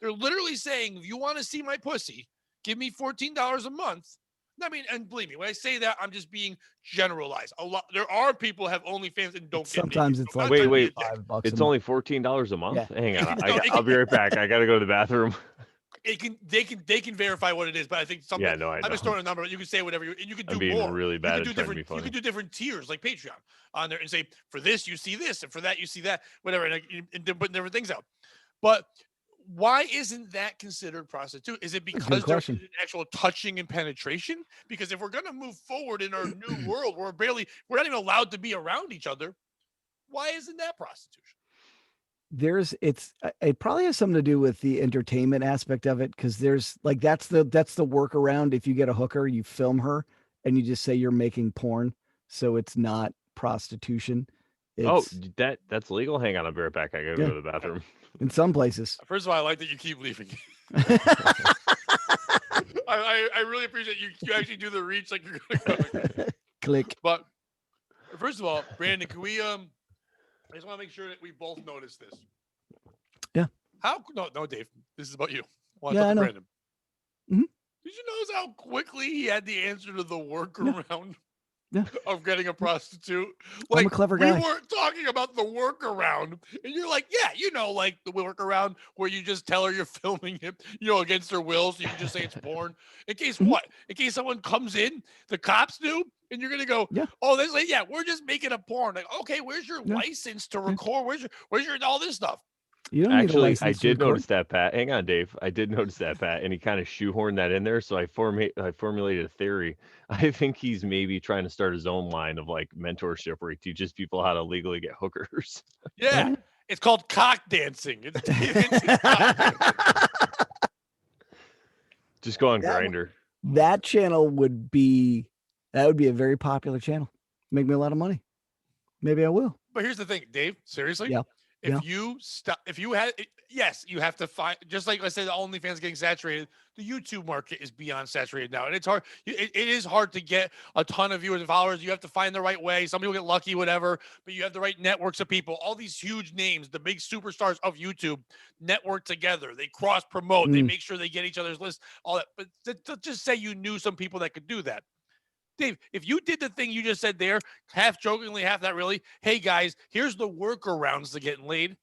They're literally saying, if you want to see my pussy, give me $14 a month. I mean, and believe me, when I say that, I'm just being generalized. A lot, there are people who have OnlyFans and don't get naked. Sometimes it's I'm not like trying to be a Wait, dick. $5 a it's month. only $14 a month. Yeah. Hang on, No, I'll be right back. I gotta go to the bathroom. They can verify what it is, but I think something. Yeah, no, I I'm just know. throwing a number. You can say whatever and you can I'm do being more. really You bad can at do trying to be different. You funny. can do different tiers like Patreon on there and say for this you see this and for that you see that whatever and they're putting different things out. But why isn't that considered prostitute? Is it because there question. isn't actual touching and penetration? Because if we're gonna move forward in our new world, we're not even allowed to be around each other. Why isn't that prostitution? It probably has something to do with the entertainment aspect of it, because there's like that's the workaround. If you get a hooker, you film her and you just say you're making porn, so it's not prostitution. Oh, It's that's legal. Hang on, I'll be right back. I gotta Yeah. go to the bathroom. in some places. First of all, I like that you keep leaving. I really appreciate you actually do the reach like you're gonna go. Click. But first of all, Brandon, can we I just want to make sure that we both notice this. Yeah. No, Dave. This is about you. I Yeah, I know. Brandon. Mhm. Did you notice how quickly he had the answer to the workaround Yeah. of getting a prostitute? I'm a clever guy. We weren't talking about the workaround, and you're like, yeah, like the workaround where you just tell her you're filming it, against her will, so you can just say it's porn. In case Mhm. what? In case someone comes in, the cops do, and you're gonna go, Yeah. oh, this like, yeah, we're just making a porn. Like, okay, where's your Yeah. license to record? Where's your all this stuff? You don't need a Actually, license I to did record. notice that, Pat. Hang on, Dave. I did notice that, Pat, and he kind of shoehorned that in there. So I formulated a theory. I think he's maybe trying to start his own line of like mentorship where he teaches people how to legally get hookers. Yeah, Yeah. it's called cock dancing. It's Dave Vincent cock dancing. Just go on That- Grinder. That channel would be a very popular channel. Make me a lot of money. Maybe I will. But here's the thing, Dave. Seriously, Yeah. if Yeah. you stop, if you had, yes, you have to find. Just like I said, the OnlyFans getting saturated. The YouTube market is beyond saturated now, and it's hard. It is hard to get a ton of viewers and followers. You have to find the right way. Some people get lucky, whatever. But you have the right networks of people. All these huge names, the big superstars of YouTube, network together. They cross promote. They make sure they get each other's lists. All that. But to just say you knew some people that could do that. Dave, if you did the thing you just said there, half jokingly, half not really, hey guys, here's the workarounds to getting laid,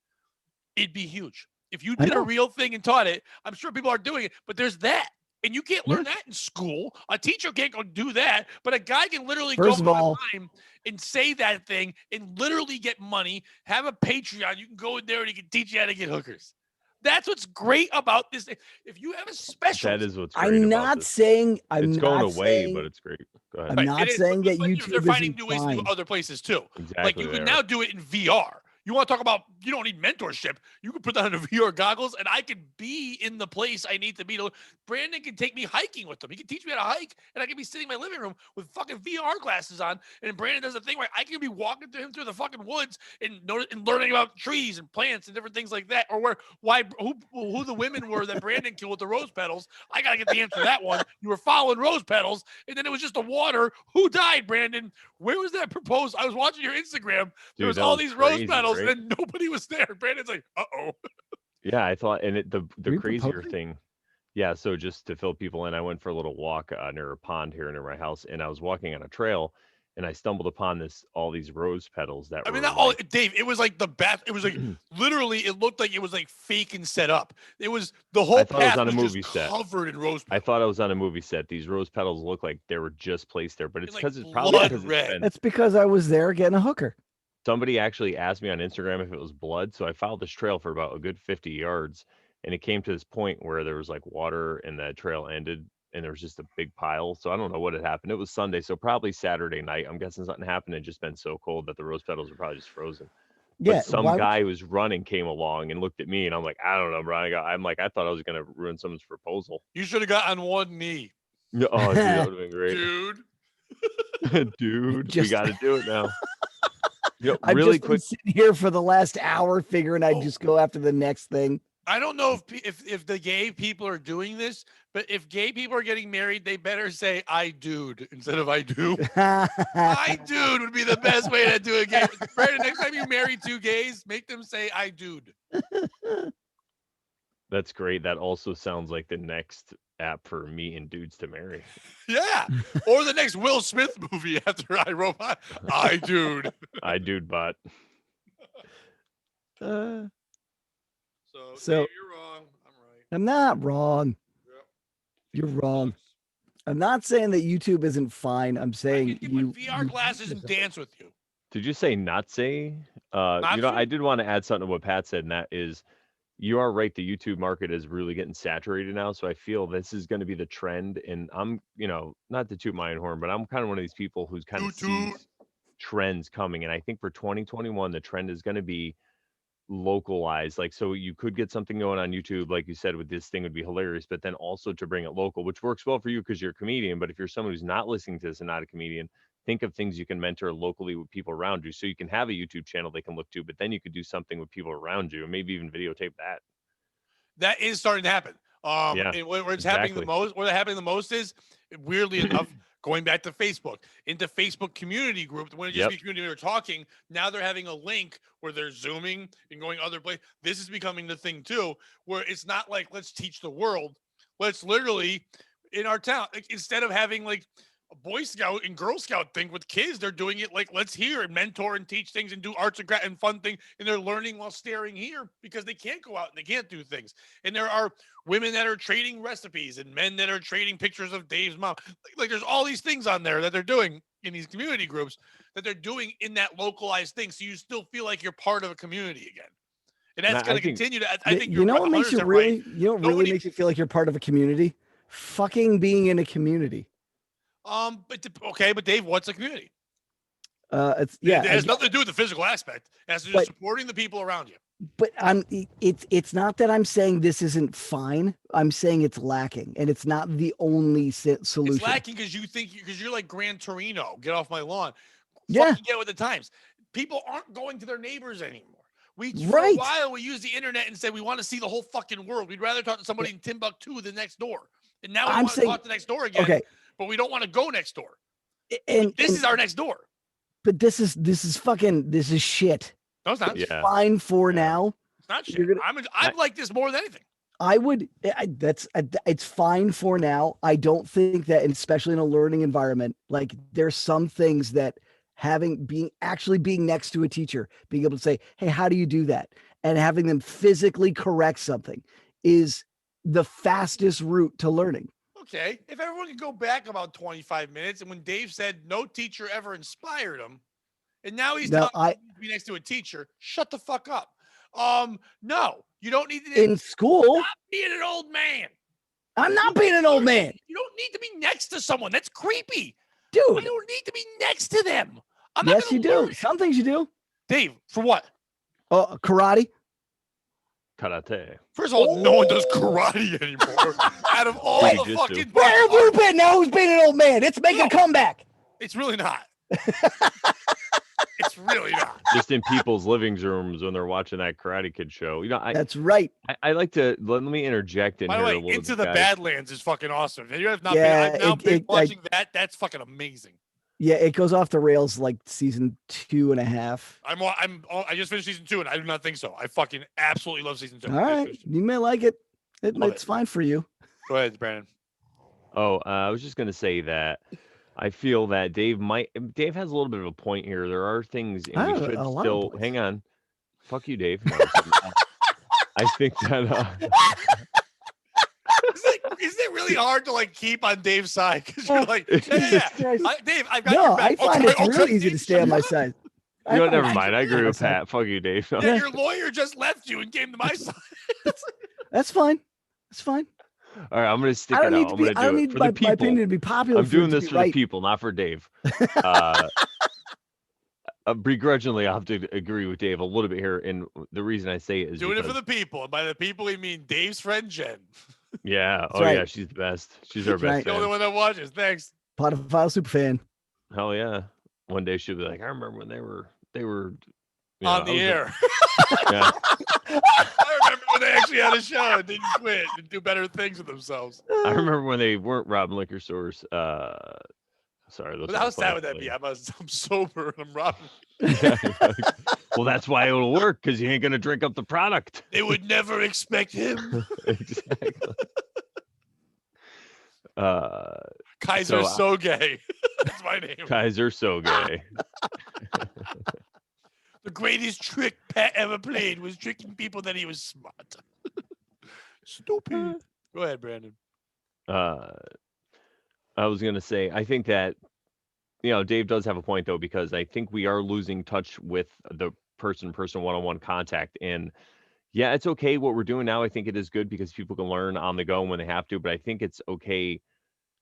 it'd be huge. If you did a real thing and taught it, I'm sure people are doing it, but there's that. And you can't learn that in school. A teacher can't go do that, but a guy can literally First go of all, online and say that thing and literally get money, have a Patreon. You can go in there and he can teach you how to get hookers. That's what's great about this. If you have a special, That is what's great I'm about not this. saying It's going away, but it's great. Go ahead. I'm not saying that they're YouTube finding isn't new ways to do fine. other places too. Exactly. Like you can now do it in VR. You want to talk about you don't need mentorship. You can put that on the VR goggles and I can be in the place I need to be. Brandon can take me hiking with him. He can teach me how to hike and I can be sitting in my living room with fucking VR glasses on. And Brandon does a thing where I can be walking to him through the fucking woods and learning about trees and plants and different things like that. Or who the women were that Brandon killed with the rose petals. I got to get the answer to that one. You were following rose petals and then it was just the water. Who died, Brandon? Where was that proposed? I was watching your Instagram. There was all these rose petals and nobody was there. Brandon's like, uh-oh. Yeah, I thought, and the you crazier proposing? thing, Yeah, so just to fill people in, I went for a little walk near a pond here near my house, and I was walking on a trail, and I stumbled upon all these rose petals that I mean, were not all like, Dave. It was like the best. It was like literally. It looked like it was like fake and set up. It was the whole I thought it was path on a was just movie set. covered in rose I petals. thought I was on a movie set. These rose petals look like they were just placed there, but And it's like because it's probably blood because it's red. been That's because I was there getting a hooker. somebody actually asked me on Instagram if it was blood, so I followed this trail for about a good 50 yards, and it came to this point where there was like water and that trail ended, and there was just a big pile. So I don't know what had happened. It was Sunday, so probably Saturday night. I'm guessing something happened. It just been so cold that the rose petals were probably just frozen. But Yeah, some why would guy who was running came along and looked at me, and I'm like, I don't know, Brian. I'm like, I thought I was gonna ruin someone's proposal. You should have got on one knee, Oh, dude, that you would have been great. dude. Dude, we just got to do it now. I've Really just been quick. sitting here for the last hour figuring I'd Oh, just go after the next thing. I don't know if the gay people are doing this, but if gay people are getting married, they better say "I dude" instead of "I do." "I dude" would be the best way to do a gay. Brandon, next time you marry two gays, make them say "I dude." That's great. That also sounds like the next app for me and dudes to marry. Yeah, or the next Will Smith movie after I Robot. "I dude." I dude bot. Uh, So, So- Dave, you're wrong. I'm right. I'm not wrong. Yep. You're wrong. Sucks. I'm not saying that YouTube isn't fine. I'm I saying could you put VR glasses and dance with you. Did you say Nazi? Nazi? I did want to add something to what Pat said, and that is you are right. The YouTube market is really getting saturated now. So I feel this is going to be the trend. And I'm, not to toot my own horn, but I'm kind of one of these people who's kind of Toot toot. sees trends coming. And I think for 2021, the trend is going to be localized. Like, so you could get something going on YouTube, like you said, with this thing would be hilarious, but then also to bring it local, which works well for you because you're a comedian. But if you're someone who's not listening to this and not a comedian, think of things you can mentor locally with people around you. So you can have a YouTube channel they can look to, but then you could do something with people around you and maybe even videotape that. That is starting to happen. Yeah, And where it's happening the exactly. most, where they're happening the most is, weirdly enough, going back to Facebook, into Facebook community group. When it used to be community, we were talking. Now they're having a link where they're zooming and going other places. This is becoming the thing too, where it's not like let's teach the world. Let's literally in our town, like, instead of having like a Boy Scout and Girl Scout thing with kids, they're doing it like let's hear and mentor and teach things and do arts and craft and fun thing, and they're learning while staring here because they can't go out and they can't do things. And there are women that are trading recipes and men that are trading pictures of Dave's mom. Like there's all these things on there that they're doing in these community groups that they're doing in that localized thing, so you still feel like you're part of a community again. And that's going to continue to. I think you know what makes you 100% really, right. you know what really makes you feel like you're part of a community? Fucking being in a community. But Dave, what's a community? It's It has nothing to do with the physical aspect. It has to do with supporting the people around you. But it's not that I'm saying this isn't fine. I'm saying it's lacking, and it's not the only solution. It's lacking because you're like Gran Torino. Get off my lawn. Yeah. Fucking get with the times. People aren't going to their neighbors anymore. For a while we used the internet and said we want to see the whole fucking world. We'd rather talk to somebody in Timbuktu than next door. And now we want to talk to next door again. Okay. But we don't want to go next door. And this is our next door. But this is shit. No, it's not. It's fine for now. It's not shit. I like this more than anything. It's fine for now. I don't think that, especially in a learning environment, like there's some things that being next to a teacher, being able to say, hey, how do you do that? And having them physically correct something is the fastest route to learning. Okay. If everyone could go back about 25 minutes, and when Dave said no teacher ever inspired him, and now he's telling me to be next to a teacher, shut the fuck up. No, you don't need to. In school. Stop being an old man. I'm not being an old man. You don't need to be next to someone. That's creepy. Dude. I don't need to be next to them. Yes, you do. Some things you do. Dave, for what? Karate. Karate. First of all, no one does karate anymore. Out of all the fucking. Where have you been now? Who's being an old man? It's making a comeback. It's really not. It's really not. Just in people's living rooms when they're watching that Karate Kid show. That's right. I like to let me interject in By here the a way, little Into bit, the guys. Badlands is fucking awesome. If you have not been watching that. That's fucking amazing. Yeah, it goes off the rails like season 2.5. I just finished season 2, and I do not think so. I fucking absolutely love season 2. All right, you may like it. It's fine for you. Go ahead, Brandon. Oh, I was just gonna say that I feel that Dave has a little bit of a point here. There are things, and I we have should a lot of still points. hang on. Fuck you, Dave. No, I'm just kidding. I think that Isn't it really hard to like keep on Dave's side? Because you're like, yeah, Jesus Christ. Dave, I've got No, your back. I find Okay, it's real easy to Dave, stay on my side. you know what? find Never it's mind. I easy to agree stay on with my side. Pat. Fuck you, Dave. No. Yeah, your lawyer just left you and came to my side. That's fine. That's fine. All right, I'm gonna stick I don't it need out. to I'm be. gonna I do don't it need for the my people. opinion to be popular. I'm for it doing to this be for right. the people, not for Dave. Begrudgingly, I'll have to agree with Dave a little bit here, and the reason I say it is Doing it for because the people. And by the people, we mean Dave's friend Jen. yeah, That's oh yeah, right. she's the best. She's our That's best right. The only fan. one that watches. Thanks. Podophile super fan. Hell yeah. One day she'll be like, I remember when they were, On I the was air. yeah. I remember when they actually had a show and didn't quit and do better things with themselves. I remember when they weren't robbing liquor stores. Sorry, those But how aren't sad funny. would that be? I'm sober and I'm robbing. Yeah, well, that's why it'll work because you ain't gonna drink up the product. They would never expect him. Exactly. Kaiser's so gay. That's my name. Kaiser so gay. The greatest trick Pat ever played was tricking people that he was smart. Stupid. Go ahead, Brandon. I was gonna say, I think that Dave does have a point though, because I think we are losing touch with the person one-on-one contact. And yeah, it's okay what we're doing now. I think it is good because people can learn on the go when they have to. But I think it's okay.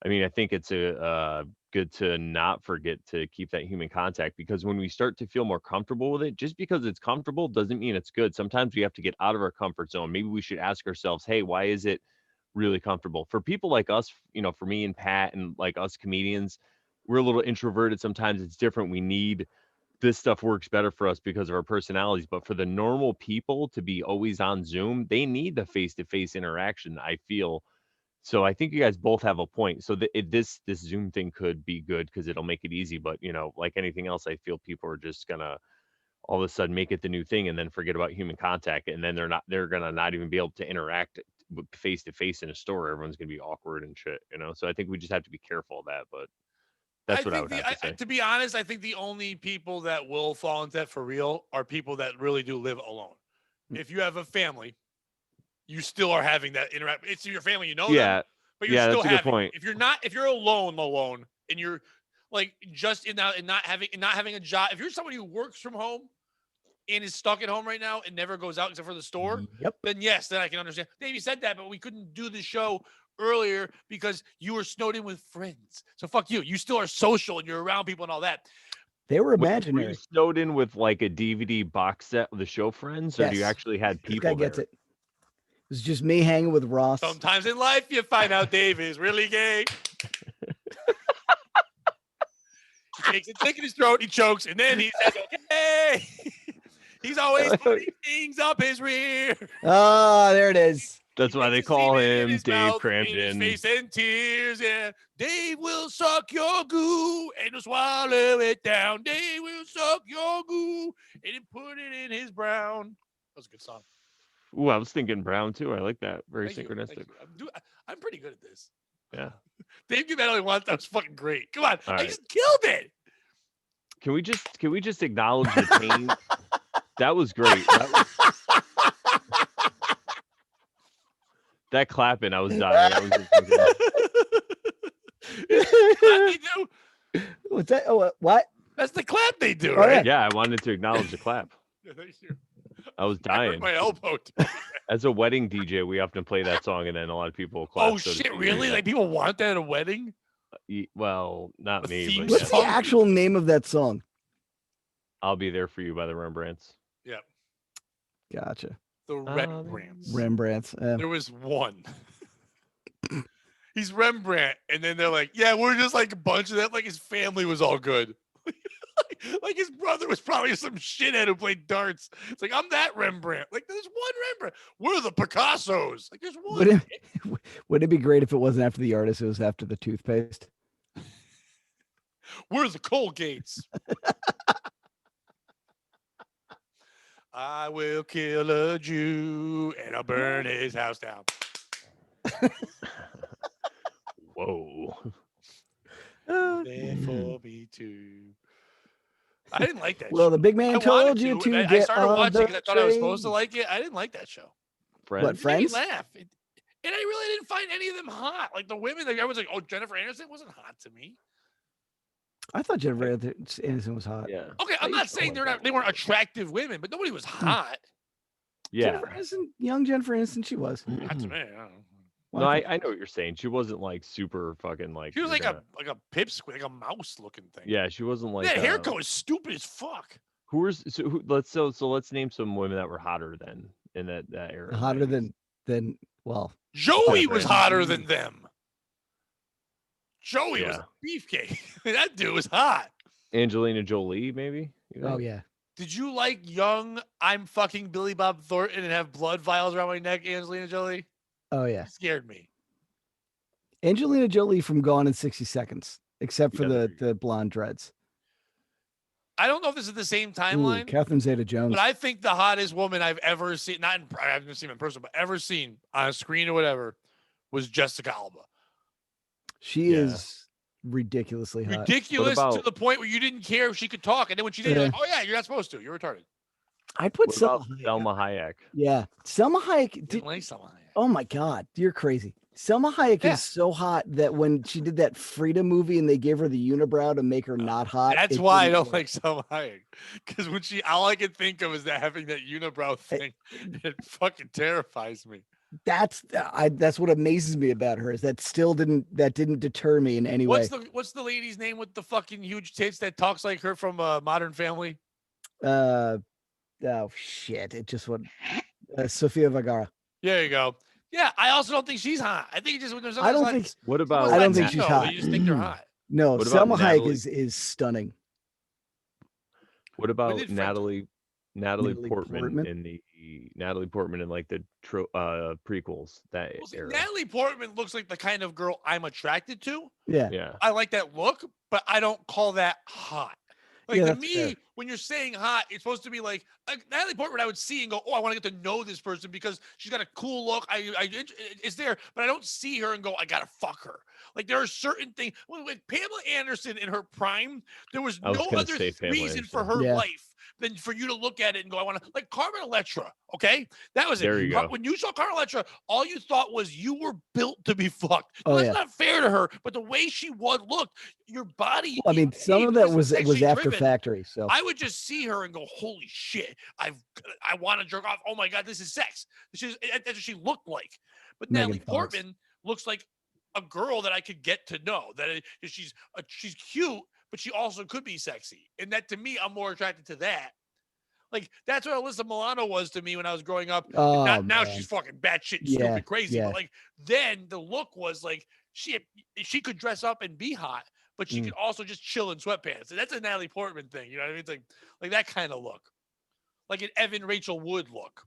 I mean, I think it's good to not forget to keep that human contact, because when we start to feel more comfortable with it, just because it's comfortable doesn't mean it's good. Sometimes we have to get out of our comfort zone. Maybe we should ask ourselves, hey, why is it really comfortable? For people like us, for me and Pat and like us comedians, we're a little introverted. Sometimes it's different. We need this stuff works better for us because of our personalities. But for the normal people to be always on Zoom, they need the face-to-face interaction, I feel. So I think you guys both have a point. So this Zoom thing could be good because it'll make it easy. But like anything else, I feel people are just gonna all of a sudden make it the new thing and then forget about human contact, and then they're gonna not even be able to interact face to face in a store. Everyone's gonna be awkward and shit. So I think we just have to be careful of that. But that's what I would have to say. To be honest, I think the only people that will fall into that for real are people that really do live alone. If you have a family, you still are having that interaction. It's your family, them, but you're still that's a good point. If you're alone, and you're like just in that and not having a job. If you're somebody who works from home and is stuck at home right now and never goes out except for the store, then yes, then I can understand. Dave, you said that, but we couldn't do the show earlier because you were snowed in with friends. So fuck you. You still are social and you're around people and all that. They were imaginary. Were you snowed in with like a DVD box set of the show Friends, or do you actually had people? This guy gets it. It was just me hanging with Ross. Sometimes in life you find out Dave is really gay. He takes a dick in his throat, he chokes, and then he says, okay. He's always putting things up his rear. Oh, there it is. That's why they call him Dave crammed in his face and tears. Yeah, Dave will suck your goo and swallow it down. Dave will suck your goo and put it in his brown. That was a good song. Ooh, I was thinking brown too. I like that. Very Thank synchronistic. I'm pretty good at this. Yeah. Dave, you that only once. That was fucking great. Come on, I just killed it. Can we just acknowledge the pain? That was great. That clapping, I was dying. What's that? Oh, what? That's the clap they do, right? Yeah, I wanted to acknowledge the clap. Thank you. I was dying. I hurt my elbow. As a wedding DJ, we often play that song, and then a lot of people clap. Oh shit! Really? Like people want that at a wedding? Well, not me. But what's the actual name of that song? I'll Be There for You by the Rembrandts. Yeah. Gotcha. The Rembrandts. Rembrandts. There was one. He's Rembrandt, and then they're like, "Yeah, we're just like a bunch of that." Like his family was all good. Like his brother was probably some shithead who played darts. It's like, I'm that Rembrandt. Like there's one Rembrandt. We're the Picassos. Like there's one. Would it be great if it wasn't after the artist? It was after the toothpaste. We're the Colgates. I will kill a Jew and I'll burn his house down. Whoa. There for me too. I didn't like that Well, show. the big I man wanted told you to I get started on watching the because I thought I was supposed to train. like it. I didn't like that show. What, Friends? It made me Friends? laugh. And I really didn't find any of them hot. Like the women, like everyone's like, "Oh, Jennifer Aniston wasn't hot to me." I thought Jennifer Aniston was hot. Yeah. Okay, I'm I not used to saying like that they weren't one. attractive women, but nobody was hot. Yeah. Jennifer Aniston, young Jennifer Aniston, she was. Not to me. I don't know. No, I know what you're saying. She wasn't like super fucking like. She was you're like gonna- a pipsqueak, like a mouse looking thing. Yeah, she wasn't like. That haircut was stupid as fuck. Let's name some women that were hotter than in that era. in the Hotter 80s. than well. Joey Jennifer was Aniston. hotter than them. Joey was Yeah. a beefcake. That dude was hot. Angelina Jolie, maybe. You Oh think? yeah. Did you like young I'm fucking Billy Bob Thornton and have blood vials around my neck, Angelina Jolie? Oh yeah. You scared me. Angelina Jolie from Gone in 60 Seconds, except for Yeah, there you the blonde dreads. I don't know if this is the same Ooh, timeline, Catherine Zeta-Jones. but I think the hottest woman I've ever seen, I haven't seen in person, but ever seen on a screen or whatever, was Jessica Alba. She Yeah. is ridiculously hot. Ridiculous What to about- the point where you didn't care if she could talk. And then when she did, you're like, oh yeah, you're not supposed to. You're retarded. I'd put What Selma about Hayek. Selma Hayek? Yeah. Selma Hayek. Didn't like someone. Oh my God, you're crazy. Selma Hayek Yeah. is so hot that when she did that Frida movie and they gave her the unibrow to make her not hot. That's it why I didn't don't work. like Selma Hayek. Because when all I can think of is that having that unibrow thing. It fucking terrifies me. That's what amazes me about her is that didn't deter me in any way. What's the lady's name with the fucking huge tits that talks like her from Modern Family? Oh shit! It just went. Sofia Vergara. There you go. Yeah, I also don't think she's hot. I think just when there's I don't think. What about? I don't think she's hot. You just think they're hot. No, What about Selma Hayek Natalie? is stunning. What about did Frank- Natalie Natalie Portman, Portman? in the Natalie Portman in like the prequels that Well, see, era? Natalie Portman looks like the kind of girl I'm attracted to. Yeah. Yeah. I like that look, but I don't call that hot. Like Yeah, to that's me, fair. when you're saying hot, it's supposed to be like Natalie Portman. I would see and go, "Oh, I want to get to know this person because she's got a cool look." It's there, but I don't see her and go, "I gotta fuck her." Like there are certain things. With Pamela Anderson in her prime, there was I was no gonna other say Pamela reason for Anderson. her Yeah. life than for you to look at it and go, "I want to." Like Carmen Electra, okay, that was There it. you go. When you saw Carmen Electra, all you thought was you were built to be fucked. Oh, That's yeah. not fair to her, but the way she looked, your body. Well, I mean, some of that was sexually after driven. Factory. So I would just see her and go, "Holy shit! I want to jerk off. Oh my god, this is sex." That's what she looked like. But Megan Natalie Fox. Portman looks like a girl that I could get to know. She's cute, but she also could be sexy, and that to me, I'm more attracted to that. Like that's what Alyssa Milano was to me when I was growing up. oh, Now man. she's fucking batshit Yeah, stupid crazy. yeah. But like then the look was like she could dress up and be hot, but she Mm. could also just chill in sweatpants. And that's a Natalie Portman thing. You know what I mean? It's like that kind of look. Like an Evan Rachel Wood look.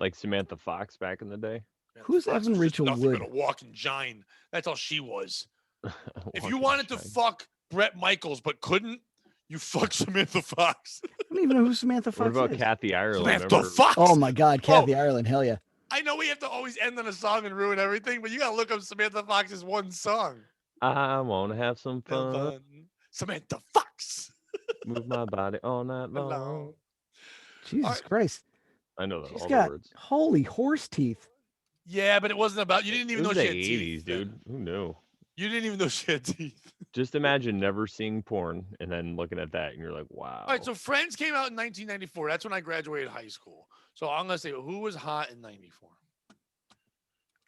Like Samantha Fox back in the day. Who's Fox Evan was just Rachel nothing Wood? but a walking giant. That's all she was. If you Walking wanted to shine. fuck Brett Michaels but couldn't, you fuck Samantha Fox. I don't even know who Samantha Fox What about is. Kathy Ireland? Samantha Remember? Fox. Oh my God, Kathy Ireland, hell yeah. I know we have to always end on a song and ruin everything, but you gotta look up Samantha Fox's one song. I want to have some fun. Samantha Fox. Move my body all night long. Hello. Jesus right. Christ. I know that She's all got the words. holy horse teeth. Yeah, but it wasn't about you didn't It even know was she the had 80s, teeth. dude. Who knew? You didn't even know she had teeth. Just imagine never seeing porn and then looking at that and you're like, wow. All right, so Friends came out in 1994. That's when I graduated high school. So I'm gonna say who was hot in '94.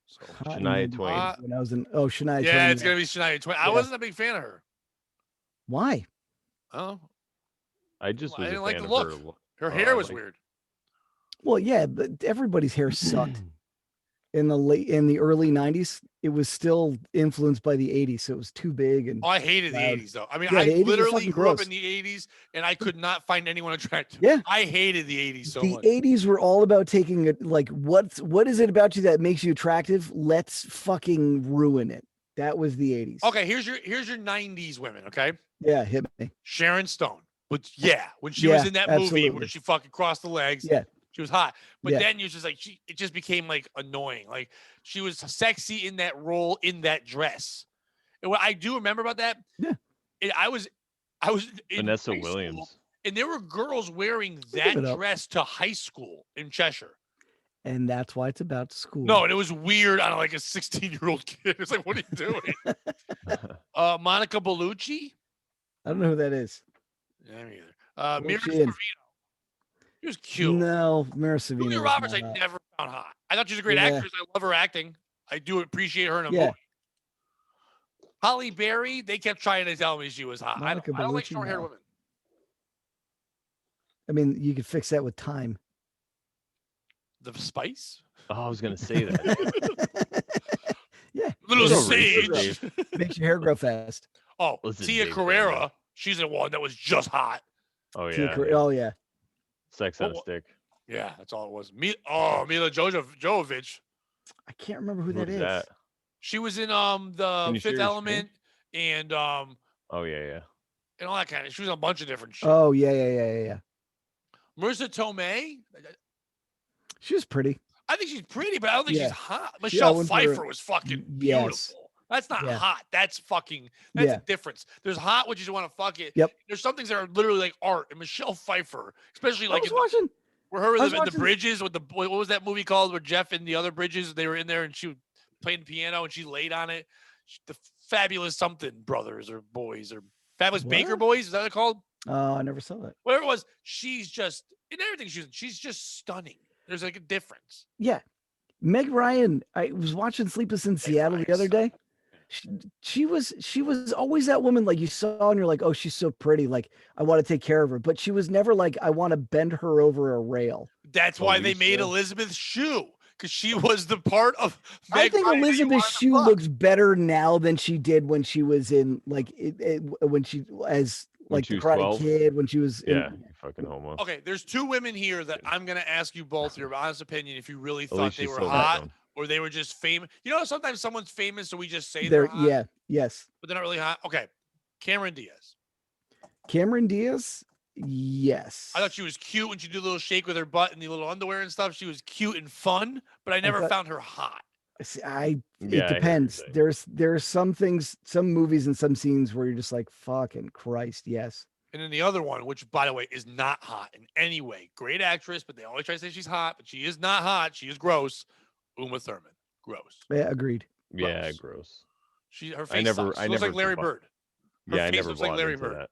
So Hot Shania and Twain. hot When I was in Shania Twain. yeah, it's gonna be Shania Twain. I Yeah. wasn't a big fan of her. Why? Oh, I just I was didn't a like fan the of look. her look. her Oh, hair I was like- weird. Well, yeah, but everybody's hair sucked in the early 90s. It was still influenced by the 80s, so it was too big and Oh, I hated the loud. 80s though. I mean, Yeah, I the 80s were literally fucking grew up gross. in the 80s and I could not find anyone attractive. Yeah. I hated the 80s so the much. 80s were all about taking it like what is it about you that makes you attractive? Let's fucking ruin it. That was the 80s. Okay, here's your 90s women, okay? Yeah, hit me. Sharon Stone. But yeah, when she was Yeah, in that movie absolutely. where she fucking crossed the legs, Yeah. she was hot. But Yeah. then you just like it just became like annoying. Like she was sexy in that role in that dress. And what I do remember about that, Yeah. I was in Vanessa high school, Williams. and there were girls wearing Give that it up. dress to high school in Cheshire. And that's why it's about school. No, and it was weird on like a 16-year-old kid. It's like, what are you doing? Monica Bellucci. I don't know who that is. Yeah, me either. Mira What's she in? Sorvino. She was cute. No, Mira Savino. Julia was Roberts, I not hot. never found hot. I thought she was a great Yeah. actress. I love her acting. I do appreciate her in a Yeah. movie. Holly Berry, they kept trying to tell me she was hot. I Monica don't like Bellucci, short-haired no. women. I mean, you could fix that with time. The spice? Oh, I was gonna say that. Yeah. Little It'll sage. Dave. Makes your hair grow fast. Oh, Listen, Tia Dave Carrera. Cameron. She's the one that was just hot. Oh Tia yeah. Car- Oh yeah. Sex on a Oh, stick. Yeah, that's all it was. Mila Jovovich. I can't remember who that Who's is. that? She was in Can the you share Fifth your Element and Oh yeah. and all that kind of. She was in a bunch of different shit. Oh yeah. Marissa Tomei. She was pretty. I think she's pretty, but I don't think Yeah. she's hot. I Michelle wouldn't put her- Pfeiffer was fucking Yes. beautiful. That's not Yeah. hot. That's fucking. That's Yeah. a difference. There's hot, which you want to fuck it. Yep. There's some things that are literally like art. And Michelle Pfeiffer, especially I like was in the, watching. where her I was in the watching- bridges with the what was that movie called? Where Jeff and the other bridges they were in there and she was playing piano and she laid on it. The Fabulous something brothers or boys or Fabulous Baker What? Boys. Is that what it's called? Oh, I never saw that. Whatever it was. She's just in everything she's in. She's just stunning. There's like a difference. Yeah. Meg Ryan. I was watching Sleepless in Seattle the Ryan's other day. She was always that woman like you saw and you're like, oh, she's so pretty. Like I want to take care of her. But she was never like, I want to bend her over a rail. That's why they made Alicia. Elizabeth Shue because she was the part of. I Meg think Ryan that you Elizabeth wanted to Shue fuck. looks better now than she did when she was in like when she as When like she the was Karate 12? Kid when she was Yeah. in, You fucking homo. Okay, there's two women here that I'm gonna ask you both your honest opinion if you really thought Alicia they were Silverstone. hot or they were just famous. You know, sometimes someone's famous, so we just say there. they're hot, Yeah. Yes. but they're not really hot. Okay, Cameron Diaz. Cameron Diaz. Yes. I thought she was cute when she did a little shake with her butt and the little underwear and stuff. She was cute and fun, but I never thought- found her hot. See, Yeah, I hear it what you're depends. saying. There's some things, some movies and some scenes where you're just like, fucking Christ, yes. And then the other one, which by the way is not hot in any way. Great actress, but they always try to say she's hot, but she is not hot. She is gross. Uma Thurman, gross. Yeah, agreed. Yeah, Gross. gross. Her face never- sucks. I She looks never like Larry bought- Bird. Her Yeah, I face never looks like bought Larry into Bird. that.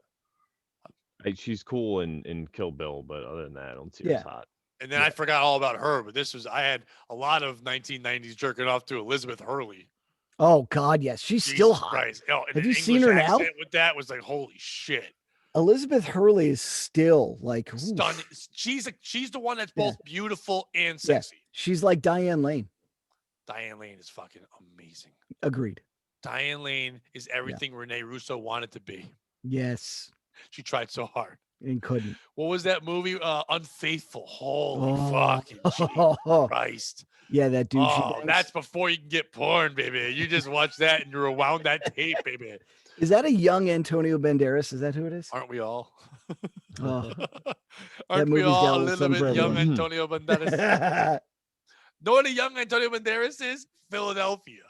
She's cool in Kill Bill, but other than that, I don't see her Yeah. as hot. And then I forgot all about her, but I had a lot of 1990s jerking off to Elizabeth Hurley. Oh God, yes, she's still Jesus hot. Christ. Oh, and Have an you seen English her now? accent with that was like, holy shit. Elizabeth Hurley is still like oof. Stunning. She's the one that's Yeah. both beautiful and Yeah. sexy. She's like Diane Lane. Diane Lane is fucking amazing. Agreed. Diane Lane is everything Renee Russo wanted to be. Yes, She tried so hard. and couldn't. What was that movie? Unfaithful. Holy Oh. fucking Jesus Christ. Yeah, that dude. she Oh, bangs. that's before you can get porn, baby. You just watch that and you rewound that tape, baby. Is that a young Antonio Banderas? Is that who it is? Aren't we all? Oh. Aren't we movie's got all a a little little something for bit young everyone. Antonio Banderas? Know what a young Antonio Banderas is? Philadelphia.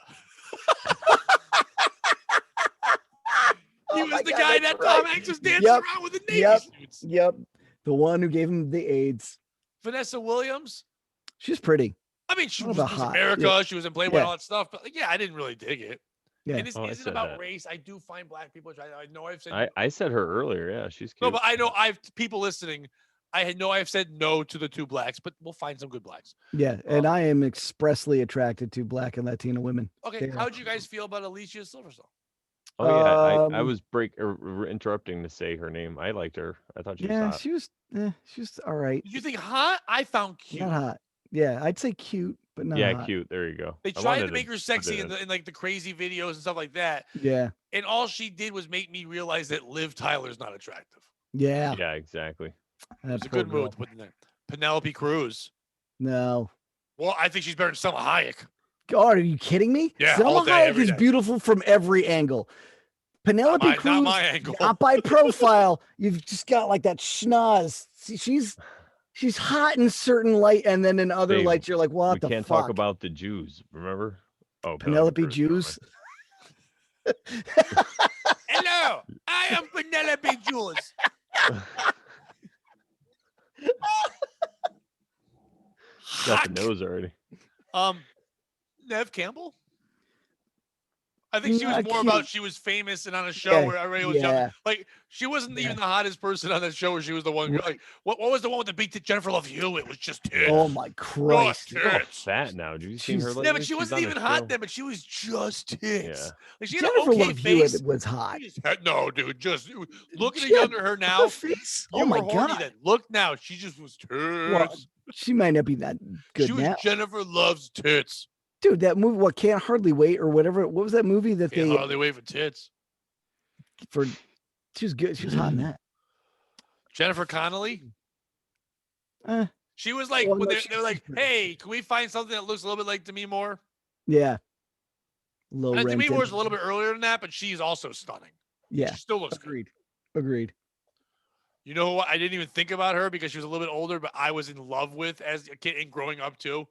He Oh was my the God, guy that's that Tom right. Hanks was dancing Yep, around with the Navy yep. suits. Yep, the one who gave him the AIDS. Vanessa Williams. She's pretty. I mean, she What was about Miss hot? America. Yeah. She was in Playboy and Yeah. all that stuff. But like, yeah, I didn't really dig it. Yeah. And this Oh, I isn't said about that. race. I do find black people. I know I've said I said her earlier. Yeah, she's cute. no, but I know I've people listening. I've said no to the two blacks, but we'll find some good blacks. Yeah, and I am expressly attracted to Black and Latino women. Okay, Yeah. how'd you guys feel about Alicia Silverstone? Oh yeah, I Um, was interrupting to say her name. I liked her. I thought she was Yeah, hot. she was all right. Did you think hot? I found cute. Not hot. Yeah, I'd say cute, but not Yeah, hot. cute. There you go. They I tried wanted to make her sexy in, put it in like the crazy videos and stuff like that, Yeah, and all she did was make me realize that Liv Tyler's not attractive. yeah. Yeah, exactly. That It's a poor good girl. move to put in there. Penelope Cruz. No. Well, I think she's better than Selma Hayek. God, are you kidding me? Yeah, Selma all day, Hayek every is day. beautiful from every angle. Penelope Not Cruz, my angle. not by profile. You've just got like that schnoz. See, she's hot in certain light, and then in other Dave, lights, you're like, what we the can't fuck? talk about the Jews. Remember? Oh, Penelope Cruz, Jews. Hello, I am Penelope Jules. Got the nose already. Nev Campbell. I think she was more about she was famous and on a show where everybody was young. Like she wasn't even the hottest person on that show where she was the one. Like what was the one with the big Jennifer Love Hewitt? It was just tits. Oh my Christ! She's all fat now. Have you seen her lately? Yeah, but she wasn't even hot then. But she was just tits. Yeah. Like she had Jennifer an okay Love face. Hewitt was hot. No, dude. Just look at a younger her now. Face. You Oh my were horny God! then. Look now. She just was tits. Well, she might not be that good she was now. Jennifer Love's tits. Dude, that movie, what, Can't Hardly Wait or whatever. What was that movie that Can't hardly wait for tits? She was good. She was hot in that. Jennifer Connelly. She was like, Well, when no, they were like, hey, can we find something that looks a little bit like Demi Moore? Yeah. Low rent. Demi Moore's a little bit earlier than that, but she's also stunning. Yeah. She still looks Agreed. good. Agreed. You know what? I didn't even think about her because she was a little bit older, but I was in love with as a kid and growing up too.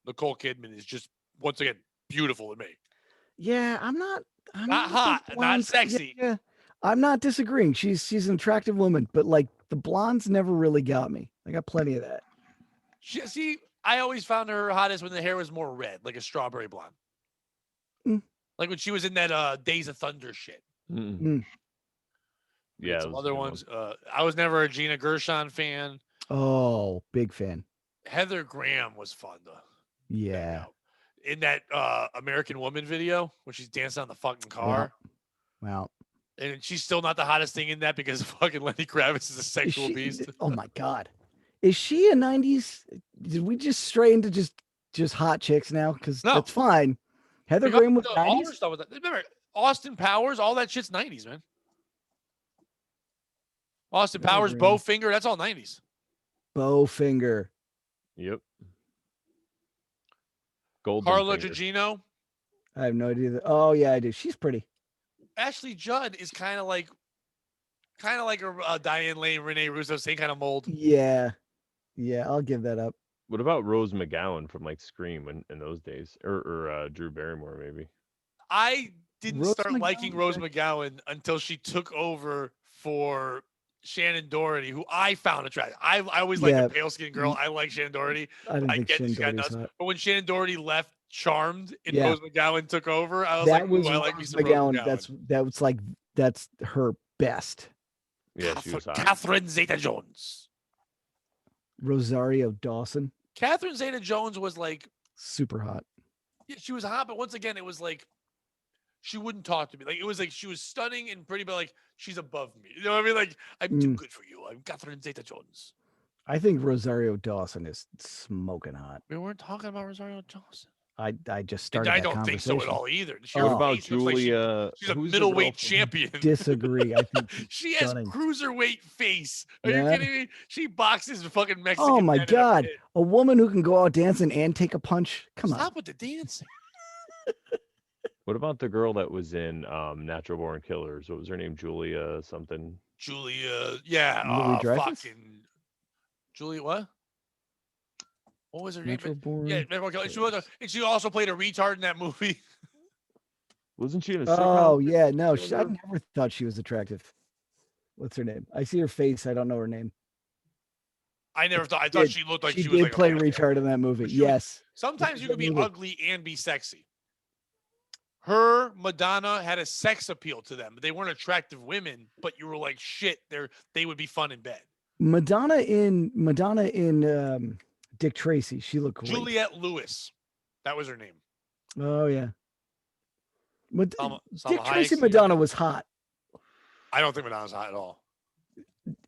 Nicole Kidman is just, once again, beautiful to me. Yeah, I'm not hot, not sexy. Yeah. I'm not disagreeing. She's an attractive woman, but like the blondes never really got me. I got plenty of that. See, I always found her hottest when the hair was more red, like a strawberry blonde. Like when she was in that Days of Thunder shit. Yeah. Some other ones. I was never a Gina Gershon fan. Oh, big fan. Heather Graham was fun though. Yeah. In that American Woman video when she's dancing on the fucking car. Wow. And she's still not the hottest thing in that because fucking Lenny Kravitz is a sexual beast. Oh my God. Is she a 90s? Did we just stray into just hot chicks now? Because that's fine. Heather Graham was 90s? All her stuff was that. Remember, Austin Powers, all that shit's 90s, man. Austin Powers, Bowfinger, that's all 90s. Bowfinger. Yep. Golden Carla Finger. Gugino. I have no idea. Oh yeah, I do. She's pretty. Ashley Judd is kind of like a Diane Lane, Renee Russo, same kind of mold. Yeah, I'll give that up. What about Rose McGowan from like Scream in those days, or Drew Barrymore maybe? I didn't start liking Rose McGowan until she took over for Shannon Doherty, who I found attractive. I always like a pale skinned girl. I like Shannon Doherty. I get Shannon Doherty's hot. But when Shannon Doherty left Charmed and Rose McGowan took over, I was I like me some McGowan. Rose McGowan. That's her best. Yeah, she was hot. Catherine Zeta-Jones. Rosario Dawson. Catherine Zeta-Jones was like super hot. Yeah, she was hot, but once again, it was like she wouldn't talk to me. Like it was like she was stunning and pretty, but like she's above me. You know what I mean? Like I'm too good for you. I'm Catherine Zeta-Jones. I think Rosario Dawson is smoking hot. We weren't talking about Rosario Dawson. I just started. I don't think so at all either. What about Julia? She's a middleweight champion. Disagree. I think she has cruiserweight face. Are you kidding me? She boxes fucking Mexican. Oh my God! A woman who can go out dancing and take a punch. Come on. Stop with the dancing. What about the girl that was in Natural Born Killers? What was her name? Julia something. Julia, yeah. Fucking Julia, what? What was her name? Yeah, and she also played a retard in that movie. Wasn't she in a sitcom? Oh yeah, no, I never thought she was attractive. What's her name? I see her face. I don't know her name. I never thought. I thought she looked like she was did like play retard in that movie. Yes. Sometimes you can be ugly and be sexy. Her, Madonna had a sex appeal to them. They weren't attractive women, but you were like, shit, they would be fun in bed. Madonna in Dick Tracy. She looked great. Juliette Lewis. That was her name. Oh yeah. Dick Tracy Hayek, Madonna was hot. I don't think Madonna's hot at all.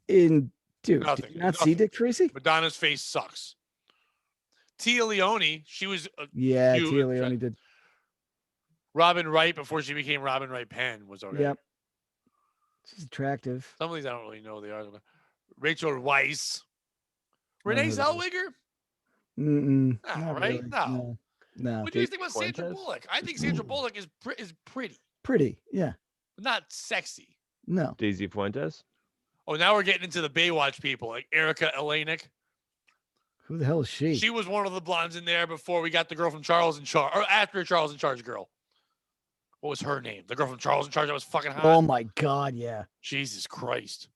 Did you not see Dick Tracy? Madonna's face sucks. Tia Leone, she was Tia Leone did. Robin Wright before she became Robin Wright Penn was okay. Yep. She's attractive. Some of these I don't really know they are. Rachel Weisz. Renee Zellweger? Not right? Really. No. No. What do you think about Sandra Bullock? I think Sandra Bullock is pretty. Pretty, yeah. But not sexy. No. Daisy Fuentes? Oh, now we're getting into the Baywatch people, like Erica Elenick. Who the hell is she? She was one of the blondes in there before we got the girl from Charles in Charge, or after Charles in Charge girl. What was her name? The girl from Charles in Charge that was fucking hot. Oh my God, yeah. Jesus Christ.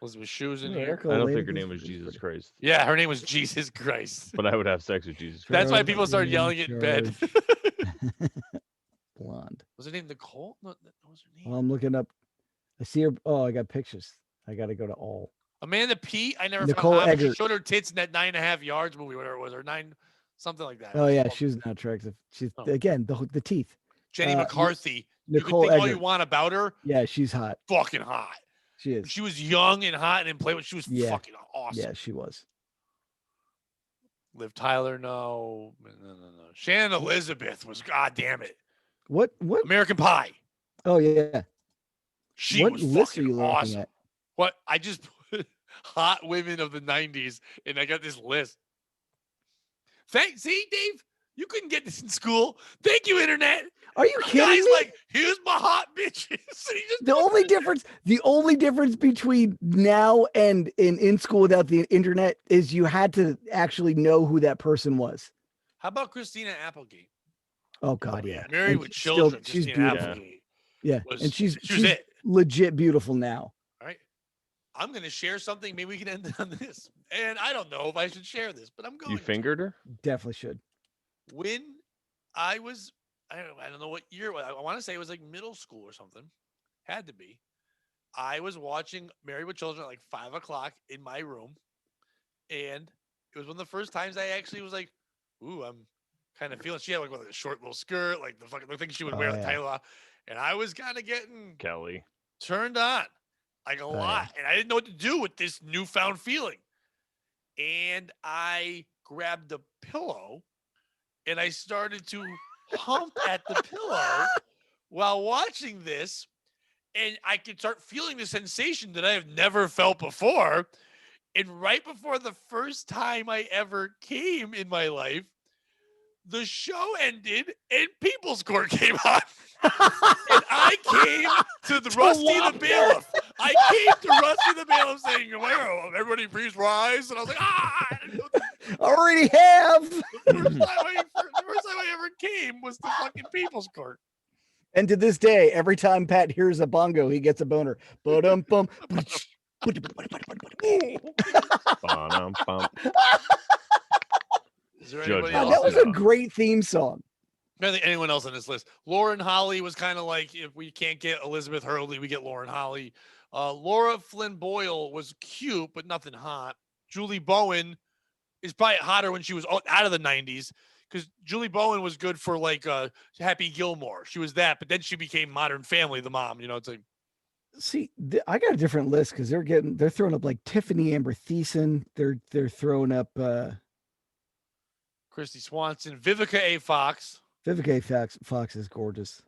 Elizabeth Shoes in No, here. Erica I don't Elena think her name was Guzman is Jesus pretty. Christ, Yeah, her name was Jesus Christ. but I would have sex with Jesus Christ. That's why Charles people started in yelling it in bed. Charge. Blonde. Was her name Nicole? No, what was her name? Well, I'm looking up. I see her. Oh, I got pictures. I got to go to all. Amanda P. I never Nicole found hot, but she Eggert. showed her tits in that 9.5 yards movie, whatever it was, or nine, something like that. Oh yeah, she was not attractive. She's again the teeth. Jenny McCarthy. Nicole you can think all Eggert. you want about her. Yeah, she's hot. Fucking hot. She is. When she was young and hot and in play, she was fucking awesome. Yeah, she was. Liv Tyler, no. Shannon Elizabeth was, god damn it. What? American Pie. Oh yeah. She what was list are fucking you awesome. looking at? What? I just put hot women of the 90s, and I got this list. See, Dave, you couldn't get this in school. Thank you, internet. Are you kidding Guys me? like, here's my hot bitches. The only difference between now and in school without the internet is you had to actually know who that person was. How about Christina Applegate? Oh God, yeah. Married And with she's children. she's Christina beautiful. Applegate. Yeah, and she's it. legit beautiful now. All right. I'm going to share something. Maybe we can end on this. And I don't know if I should share this, but I'm going You fingered her? Definitely should. When I was, I don't know what year, I want to say it was like middle school or something. Had to be. I was watching Married with Children at like 5 o'clock in my room. And it was one of the first times I actually was like, ooh, I'm kind of feeling, she had like a short little skirt, like the thing she would wear the title off. And I was kind of getting Kelly turned on like a lot. And I didn't know what to do with this newfound feeling. And I grabbed the pillow and I started to hump at the pillow while watching this. And I could start feeling the sensation that I have never felt before. And right before the first time I ever came in my life, the show ended and People's Court came on. And I came to the Rusty the Bailiff. I came to Rusty the Bailiff saying, well, everybody please rise. And I was like, already have. The first time I ever came was the fucking People's Court. And to this day, every time Pat hears a bongo, he gets a boner. Ba-dum-bum. Is there anybody else? That was a great theme song. I don't think anyone else on this list. Lauren Holly was kind of like, if we can't get Elizabeth Hurley, we get Lauren Holly. Laura Flynn Boyle was cute, but nothing hot. Julie Bowen is probably hotter when she was out of the 90s, because Julie Bowen was good for like Happy Gilmore. She was that, but then she became Modern Family, the mom. You know, it's like. See, I got a different list because they're throwing up like Tiffany Amber Thiessen. They're throwing up Christy Swanson, Vivica A. Fox. Vivica A. Fox is gorgeous.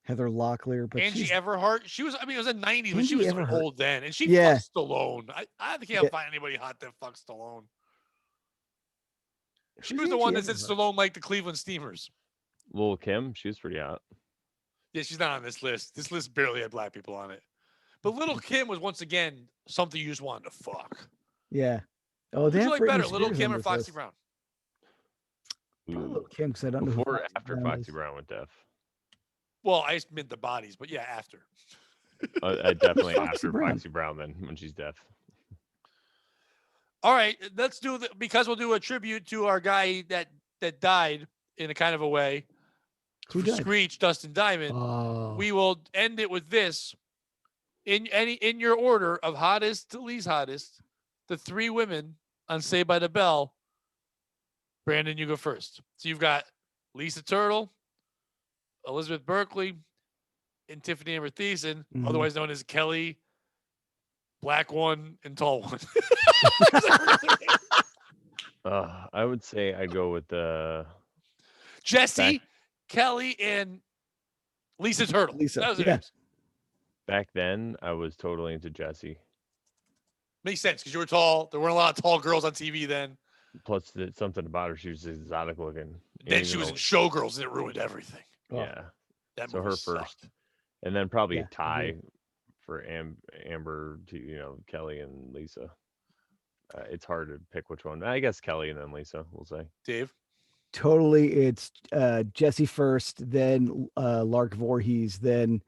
Heather Locklear, but Angie Everhart. She was, I mean, it was the 90s, but she was so old then. And she fucked Stallone. I can't find anybody hot that fucked Stallone. She was the one that said Stallone liked the Cleveland Steamers. Lil Kim, she was pretty hot. Yeah, she's not on this list. This list barely had black people on it. But Little Kim was once again something you just wanted to fuck. Yeah. Oh, who did you like better, Little Kim or Foxy Brown? Little Kim, because I don't know before or after Foxy Brown went deaf. Well, I just meant the bodies, but yeah, after. Definitely after Foxy Brown, then when she's deaf. All right, let's do because we'll do a tribute to our guy that died in a kind of a way. Screech, Dustin Diamond. Oh. We will end it with this. In your order of hottest to least hottest, the three women on Saved by the Bell. Brandon, you go first. So you've got Lisa Turtle, Elizabeth Berkley, and Tiffany Amber Thiessen, otherwise known as Kelly, Black One, and Tall One. I would say I'd go with Jesse, Kelly, and Lisa Turtle. That was it. Back then, I was totally into Jesse. Makes sense because you were tall. There weren't a lot of tall girls on TV then. Plus, something about her, she was exotic looking. Then she was in Showgirls, and it ruined everything. Yeah. So her sucked. first. And then probably a tie for Amber to, Kelly and Lisa. It's hard to pick which one. I guess Kelly and then Lisa, we'll say. Dave? Totally, it's Jesse first, then Lark Voorhees, then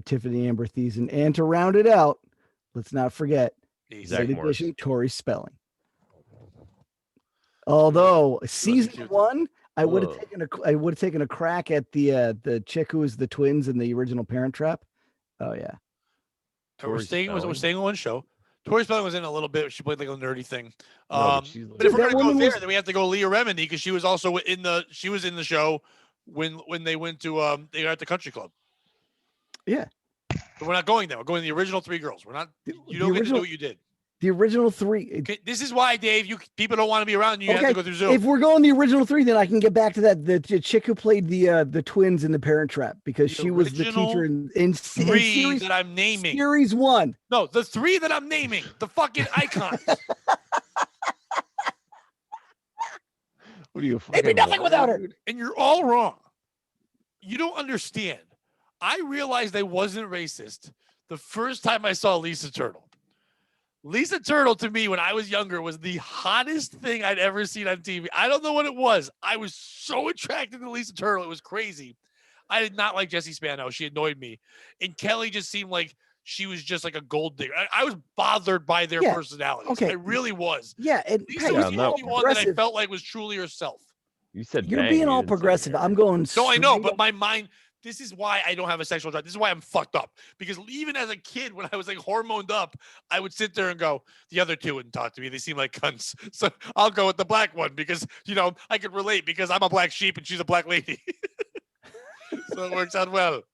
Tiffany Amber Thiessen, and to round it out, let's not forget Easy. Zach late Morris. edition Tori Spelling. Although season cute. 1, I would Ugh. have taken a crack at the chick who was the twins in the original Parent Trap. Oh yeah, We're Tori staying Spelling? on one show. Tori Spelling was in a little bit. She played like a nerdy thing. No, but she's But if Dude, we're that gonna go woman there, was- then we have to go Leah Remini because she was also in the show when they went to they were at the country club. Yeah. But we're not going there. We're going to the original 3 girls. We're not. You The don't get to original- do what you did. the original 3. Okay, this is why, Dave. People don't want to be around you. You have to go through Zoom. If we're going the original 3, then I can get back to that the chick who played the twins in the Parent Trap because The she was the teacher in 3 series, that I'm naming. series 1. No, the 3 that I'm naming. The fucking icons. What are you It'd be fucking nothing without her. dude? And you're all wrong. You don't understand. I realized I wasn't racist the first time I saw Lisa Turtle. Lisa Turtle, to me, when I was younger, was the hottest thing I'd ever seen on TV. I don't know what it was. I was so attracted to Lisa Turtle. It was crazy. I did not like Jessie Spano. She annoyed me. And Kelly just seemed like she was just like a gold digger. I was bothered by their Yeah, personalities. okay. I really was. Yeah, and Lisa Pat, was you're the being all only one that I progressive. felt like was truly herself. You said You're bang, being you all didn't say progressive. marry. I'm going. No, I know, straight but up- my mind, this is why I don't have a sexual drive. This is why I'm fucked up. Because even as a kid, when I was like hormoned up, I would sit there and go, the other 2 wouldn't talk to me. They seem like cunts. So I'll go with the black one because, I could relate because I'm a black sheep and she's a black lady. So it works out well. It's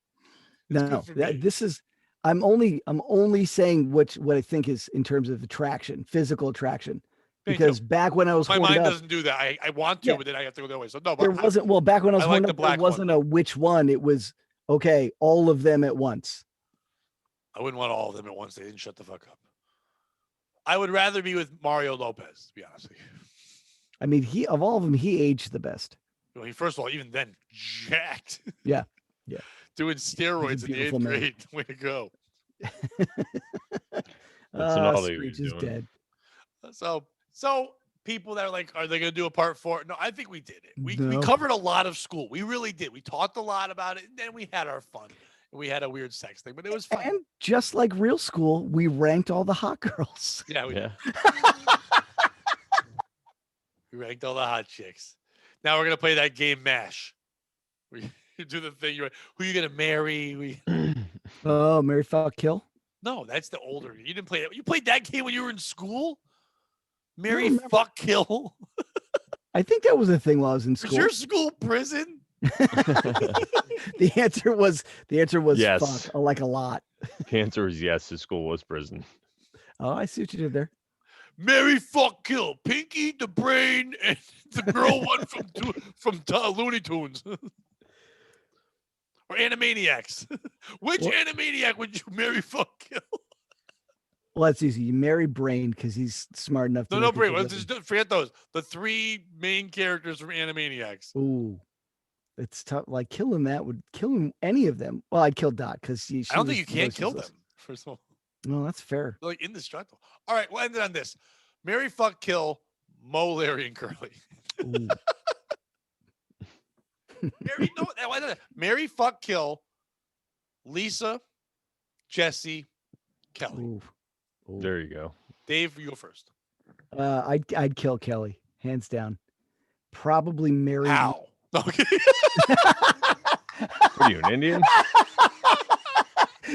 No, good for me. this is. I'm only saying what I think is in terms of attraction, physical attraction. Thank Because you. back when I was My horned mind up, doesn't do that. I want to, Yeah. but then I have to go the other way. So no, there but wasn't. Well, back when I was I like horned the up, there black wasn't one. a which one. It was okay, all of them at once. I wouldn't want all of them at once. They didn't shut the fuck up. I would rather be with Mario Lopez, to be honest with you. I mean, of all of them, he aged the best. First of all, even then, jacked. Yeah. Yeah. Doing steroids in the 8th beautiful man. grade. Way to go. That's not all he Screech was is doing. dead. So people that are like, are they going to do a part 4? No, I think we did it. We No. covered a lot of school. We really did. We talked a lot about it, and then we had our fun. We had a weird sex thing, but it was fun. And just like real school, we ranked all the hot girls. Yeah, we Yeah. ranked all the hot chicks. Now we're gonna play that game MASH. You do the thing. Who you gonna marry? Oh, Mary Fuck Kill. No, that's the older. You didn't play that. You played that game when you were in school. Marry, remember. fuck, kill. I think that was a thing while I was in Was school. your school prison? The answer was Yes. fuck, like a lot. The answer is yes. His school was prison. Oh, I see what you did there. Marry, fuck, kill. Pinky, the brain, and the girl one from Looney Tunes. Or Animaniacs. Which Well- Animaniac would you marry, fuck, kill? Well, that's easy. You marry Brain because he's smart enough to. No, make brain. it Let's live. just forget those. The 3 main characters from Animaniacs. Ooh, it's tough. Like killing any of them. Well, I'd kill Dot because I don't think you can kill them. First of all, No, that's fair. they're like indestructible. All right, we'll end it on this: marry, fuck, kill, Mo, Larry, and Curly. Ooh. Marry, fuck, kill, Lisa, Jesse, Kelly. Ooh. Ooh. There you go. Dave, you go first. I'd kill Kelly, hands down. Probably marry. How? Okay. What are you, an Indian?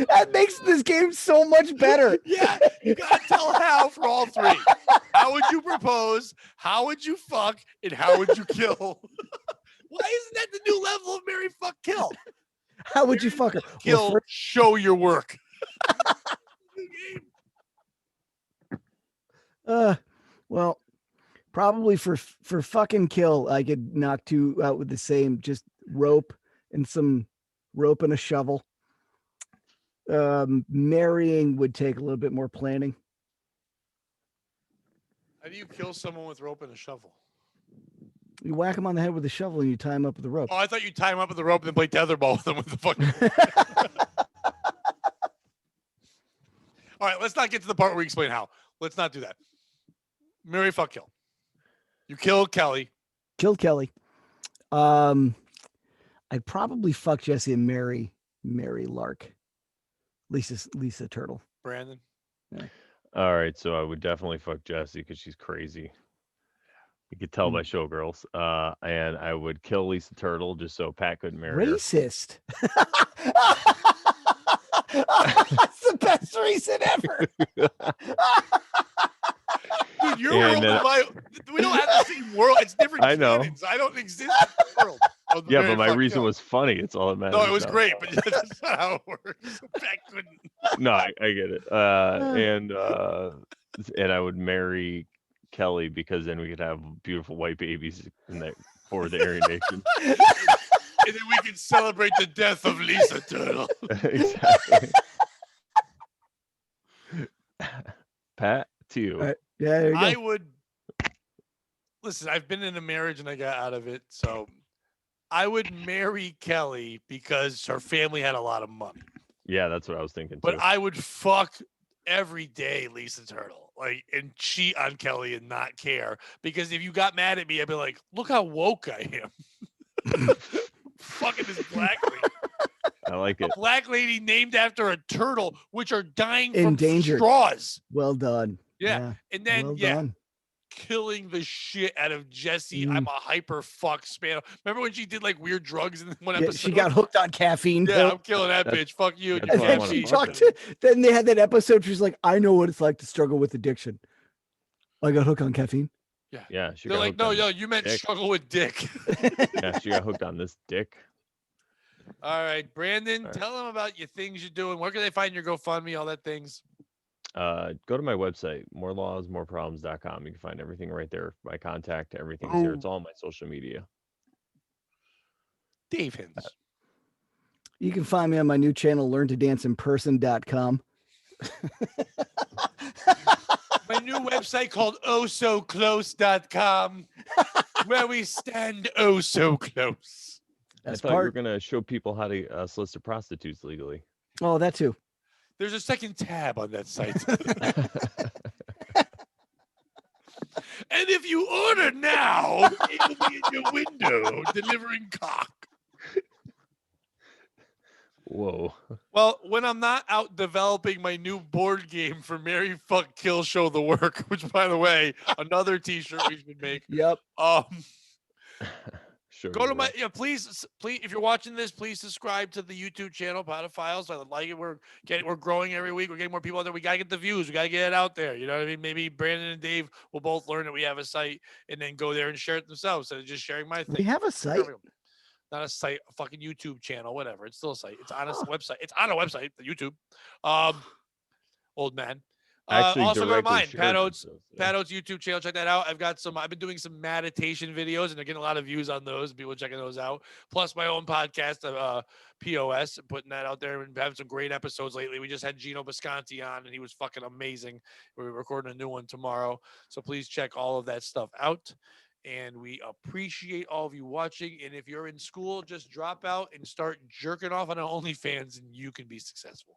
That makes this game so much better. Yeah, you gotta tell how for all 3. How would you propose? How would you fuck? And how would you kill? Why isn't that the new level of marry, fuck, kill? How would you fuck her? Kill, Well, show your work. well, probably for fucking kill, I could knock 2 out with the same just rope and a shovel. Marrying would take a little bit more planning. How do you kill someone with rope and a shovel? You whack him on the head with a shovel and you tie him up with a rope. Oh, I thought you tie him up with the rope and then play tetherball with him with the fucking. All right, let's not get to the part where we explain how. Let's not do that. Marry, fuck, kill. You kill Kelly. Killed Kelly. I'd probably fuck Jesse and marry Lark. Lisa Turtle. Brandon. All right, so I would definitely fuck Jessie because she's crazy. You could tell by Showgirls. And I would kill Lisa Turtle just so Pat couldn't marry her. Racist. That's the best reason ever. Dude, your And world then- and my we don't have the same world. It's different I know. canons. I don't exist in the world. of the Yeah, Mary but my fuck reason kill. was funny. It's all that matters. No, it was great, but that's not how it works. Pat couldn't. No, I get it. And I would marry Kelly because then we could have beautiful white babies in that for the Aryan Nation. And then we can celebrate the death of Lisa Turtle. Exactly. Pat, to you. Yeah, there you go. I would listen. I've been in a marriage and I got out of it, so I would marry Kelly because her family had a lot of money. Yeah, that's what I was thinking But too. I would fuck every day Lisa Turtle, like, and cheat on Kelly and not care. Because if you got mad at me, I'd be like, "Look how woke I am." Fucking this black lady. I like it. A black lady named after a turtle, which are dying Endangered. from straws. Well done. Yeah. And then, well yeah, done. killing the shit out of Jessie. I'm a hyper fuck span. Remember when she did like weird drugs in one Yeah, episode? she got hooked on caffeine. Yeah, I'm killing that bitch. Fuck you. that's And why I then wanna she fuck talked her. to. Then they had that episode. She's like, "I know what it's like to struggle with addiction. I got hooked on caffeine." Yeah, she They're got like, hooked no, on yo, this you meant dick. struggle with dick. Yeah, she got hooked on this dick. All right, Brandon, All right. tell them about your things you're doing. Where can they find your GoFundMe, all that things? Go to my website, morelawsmoreproblems.com. You can find everything right there. My contact, everything's there. It's all on my social media. Dave Hins. You can find me on my new channel, learntodanceinperson.com. My new website called ohsoclose.com, where we stand oh so close. That's I thought you were part. going to show people how to solicit prostitutes legally. Oh, that too. There's a second tab on that site. And if you order now, it will be in your window delivering cock. Whoa. Well, when I'm not out developing my new board game for Mary Fuck Kill Show the Work, which, by the way, another T-shirt we should make. Yep. Sure. Go to my please, if you're watching this, please subscribe to the YouTube channel Podophiles. I like it. We're growing every week. We're getting more people out there. We gotta get the views. We gotta get it out there. You know what I mean? Maybe Brandon and Dave will both learn that we have a site and then go there and share it themselves instead of just sharing my thing. We have a site. Not a site, a fucking YouTube channel, whatever. It's still a site. It's on a website. It's on a website, the YouTube. Old man. Actually, Also go to directly mine, shared Pat Oates. themselves, yeah. Pat Oates YouTube channel. Check that out. I've been doing some meditation videos and they're getting a lot of views on those. People checking those out. Plus my own podcast, POS, putting that out there and having some great episodes lately. We just had Gino Bisconti on and he was fucking amazing. We're recording a new one tomorrow. So please check all of that stuff out. And we appreciate all of you watching. And if you're in school, just drop out and start jerking off on OnlyFans and you can be successful.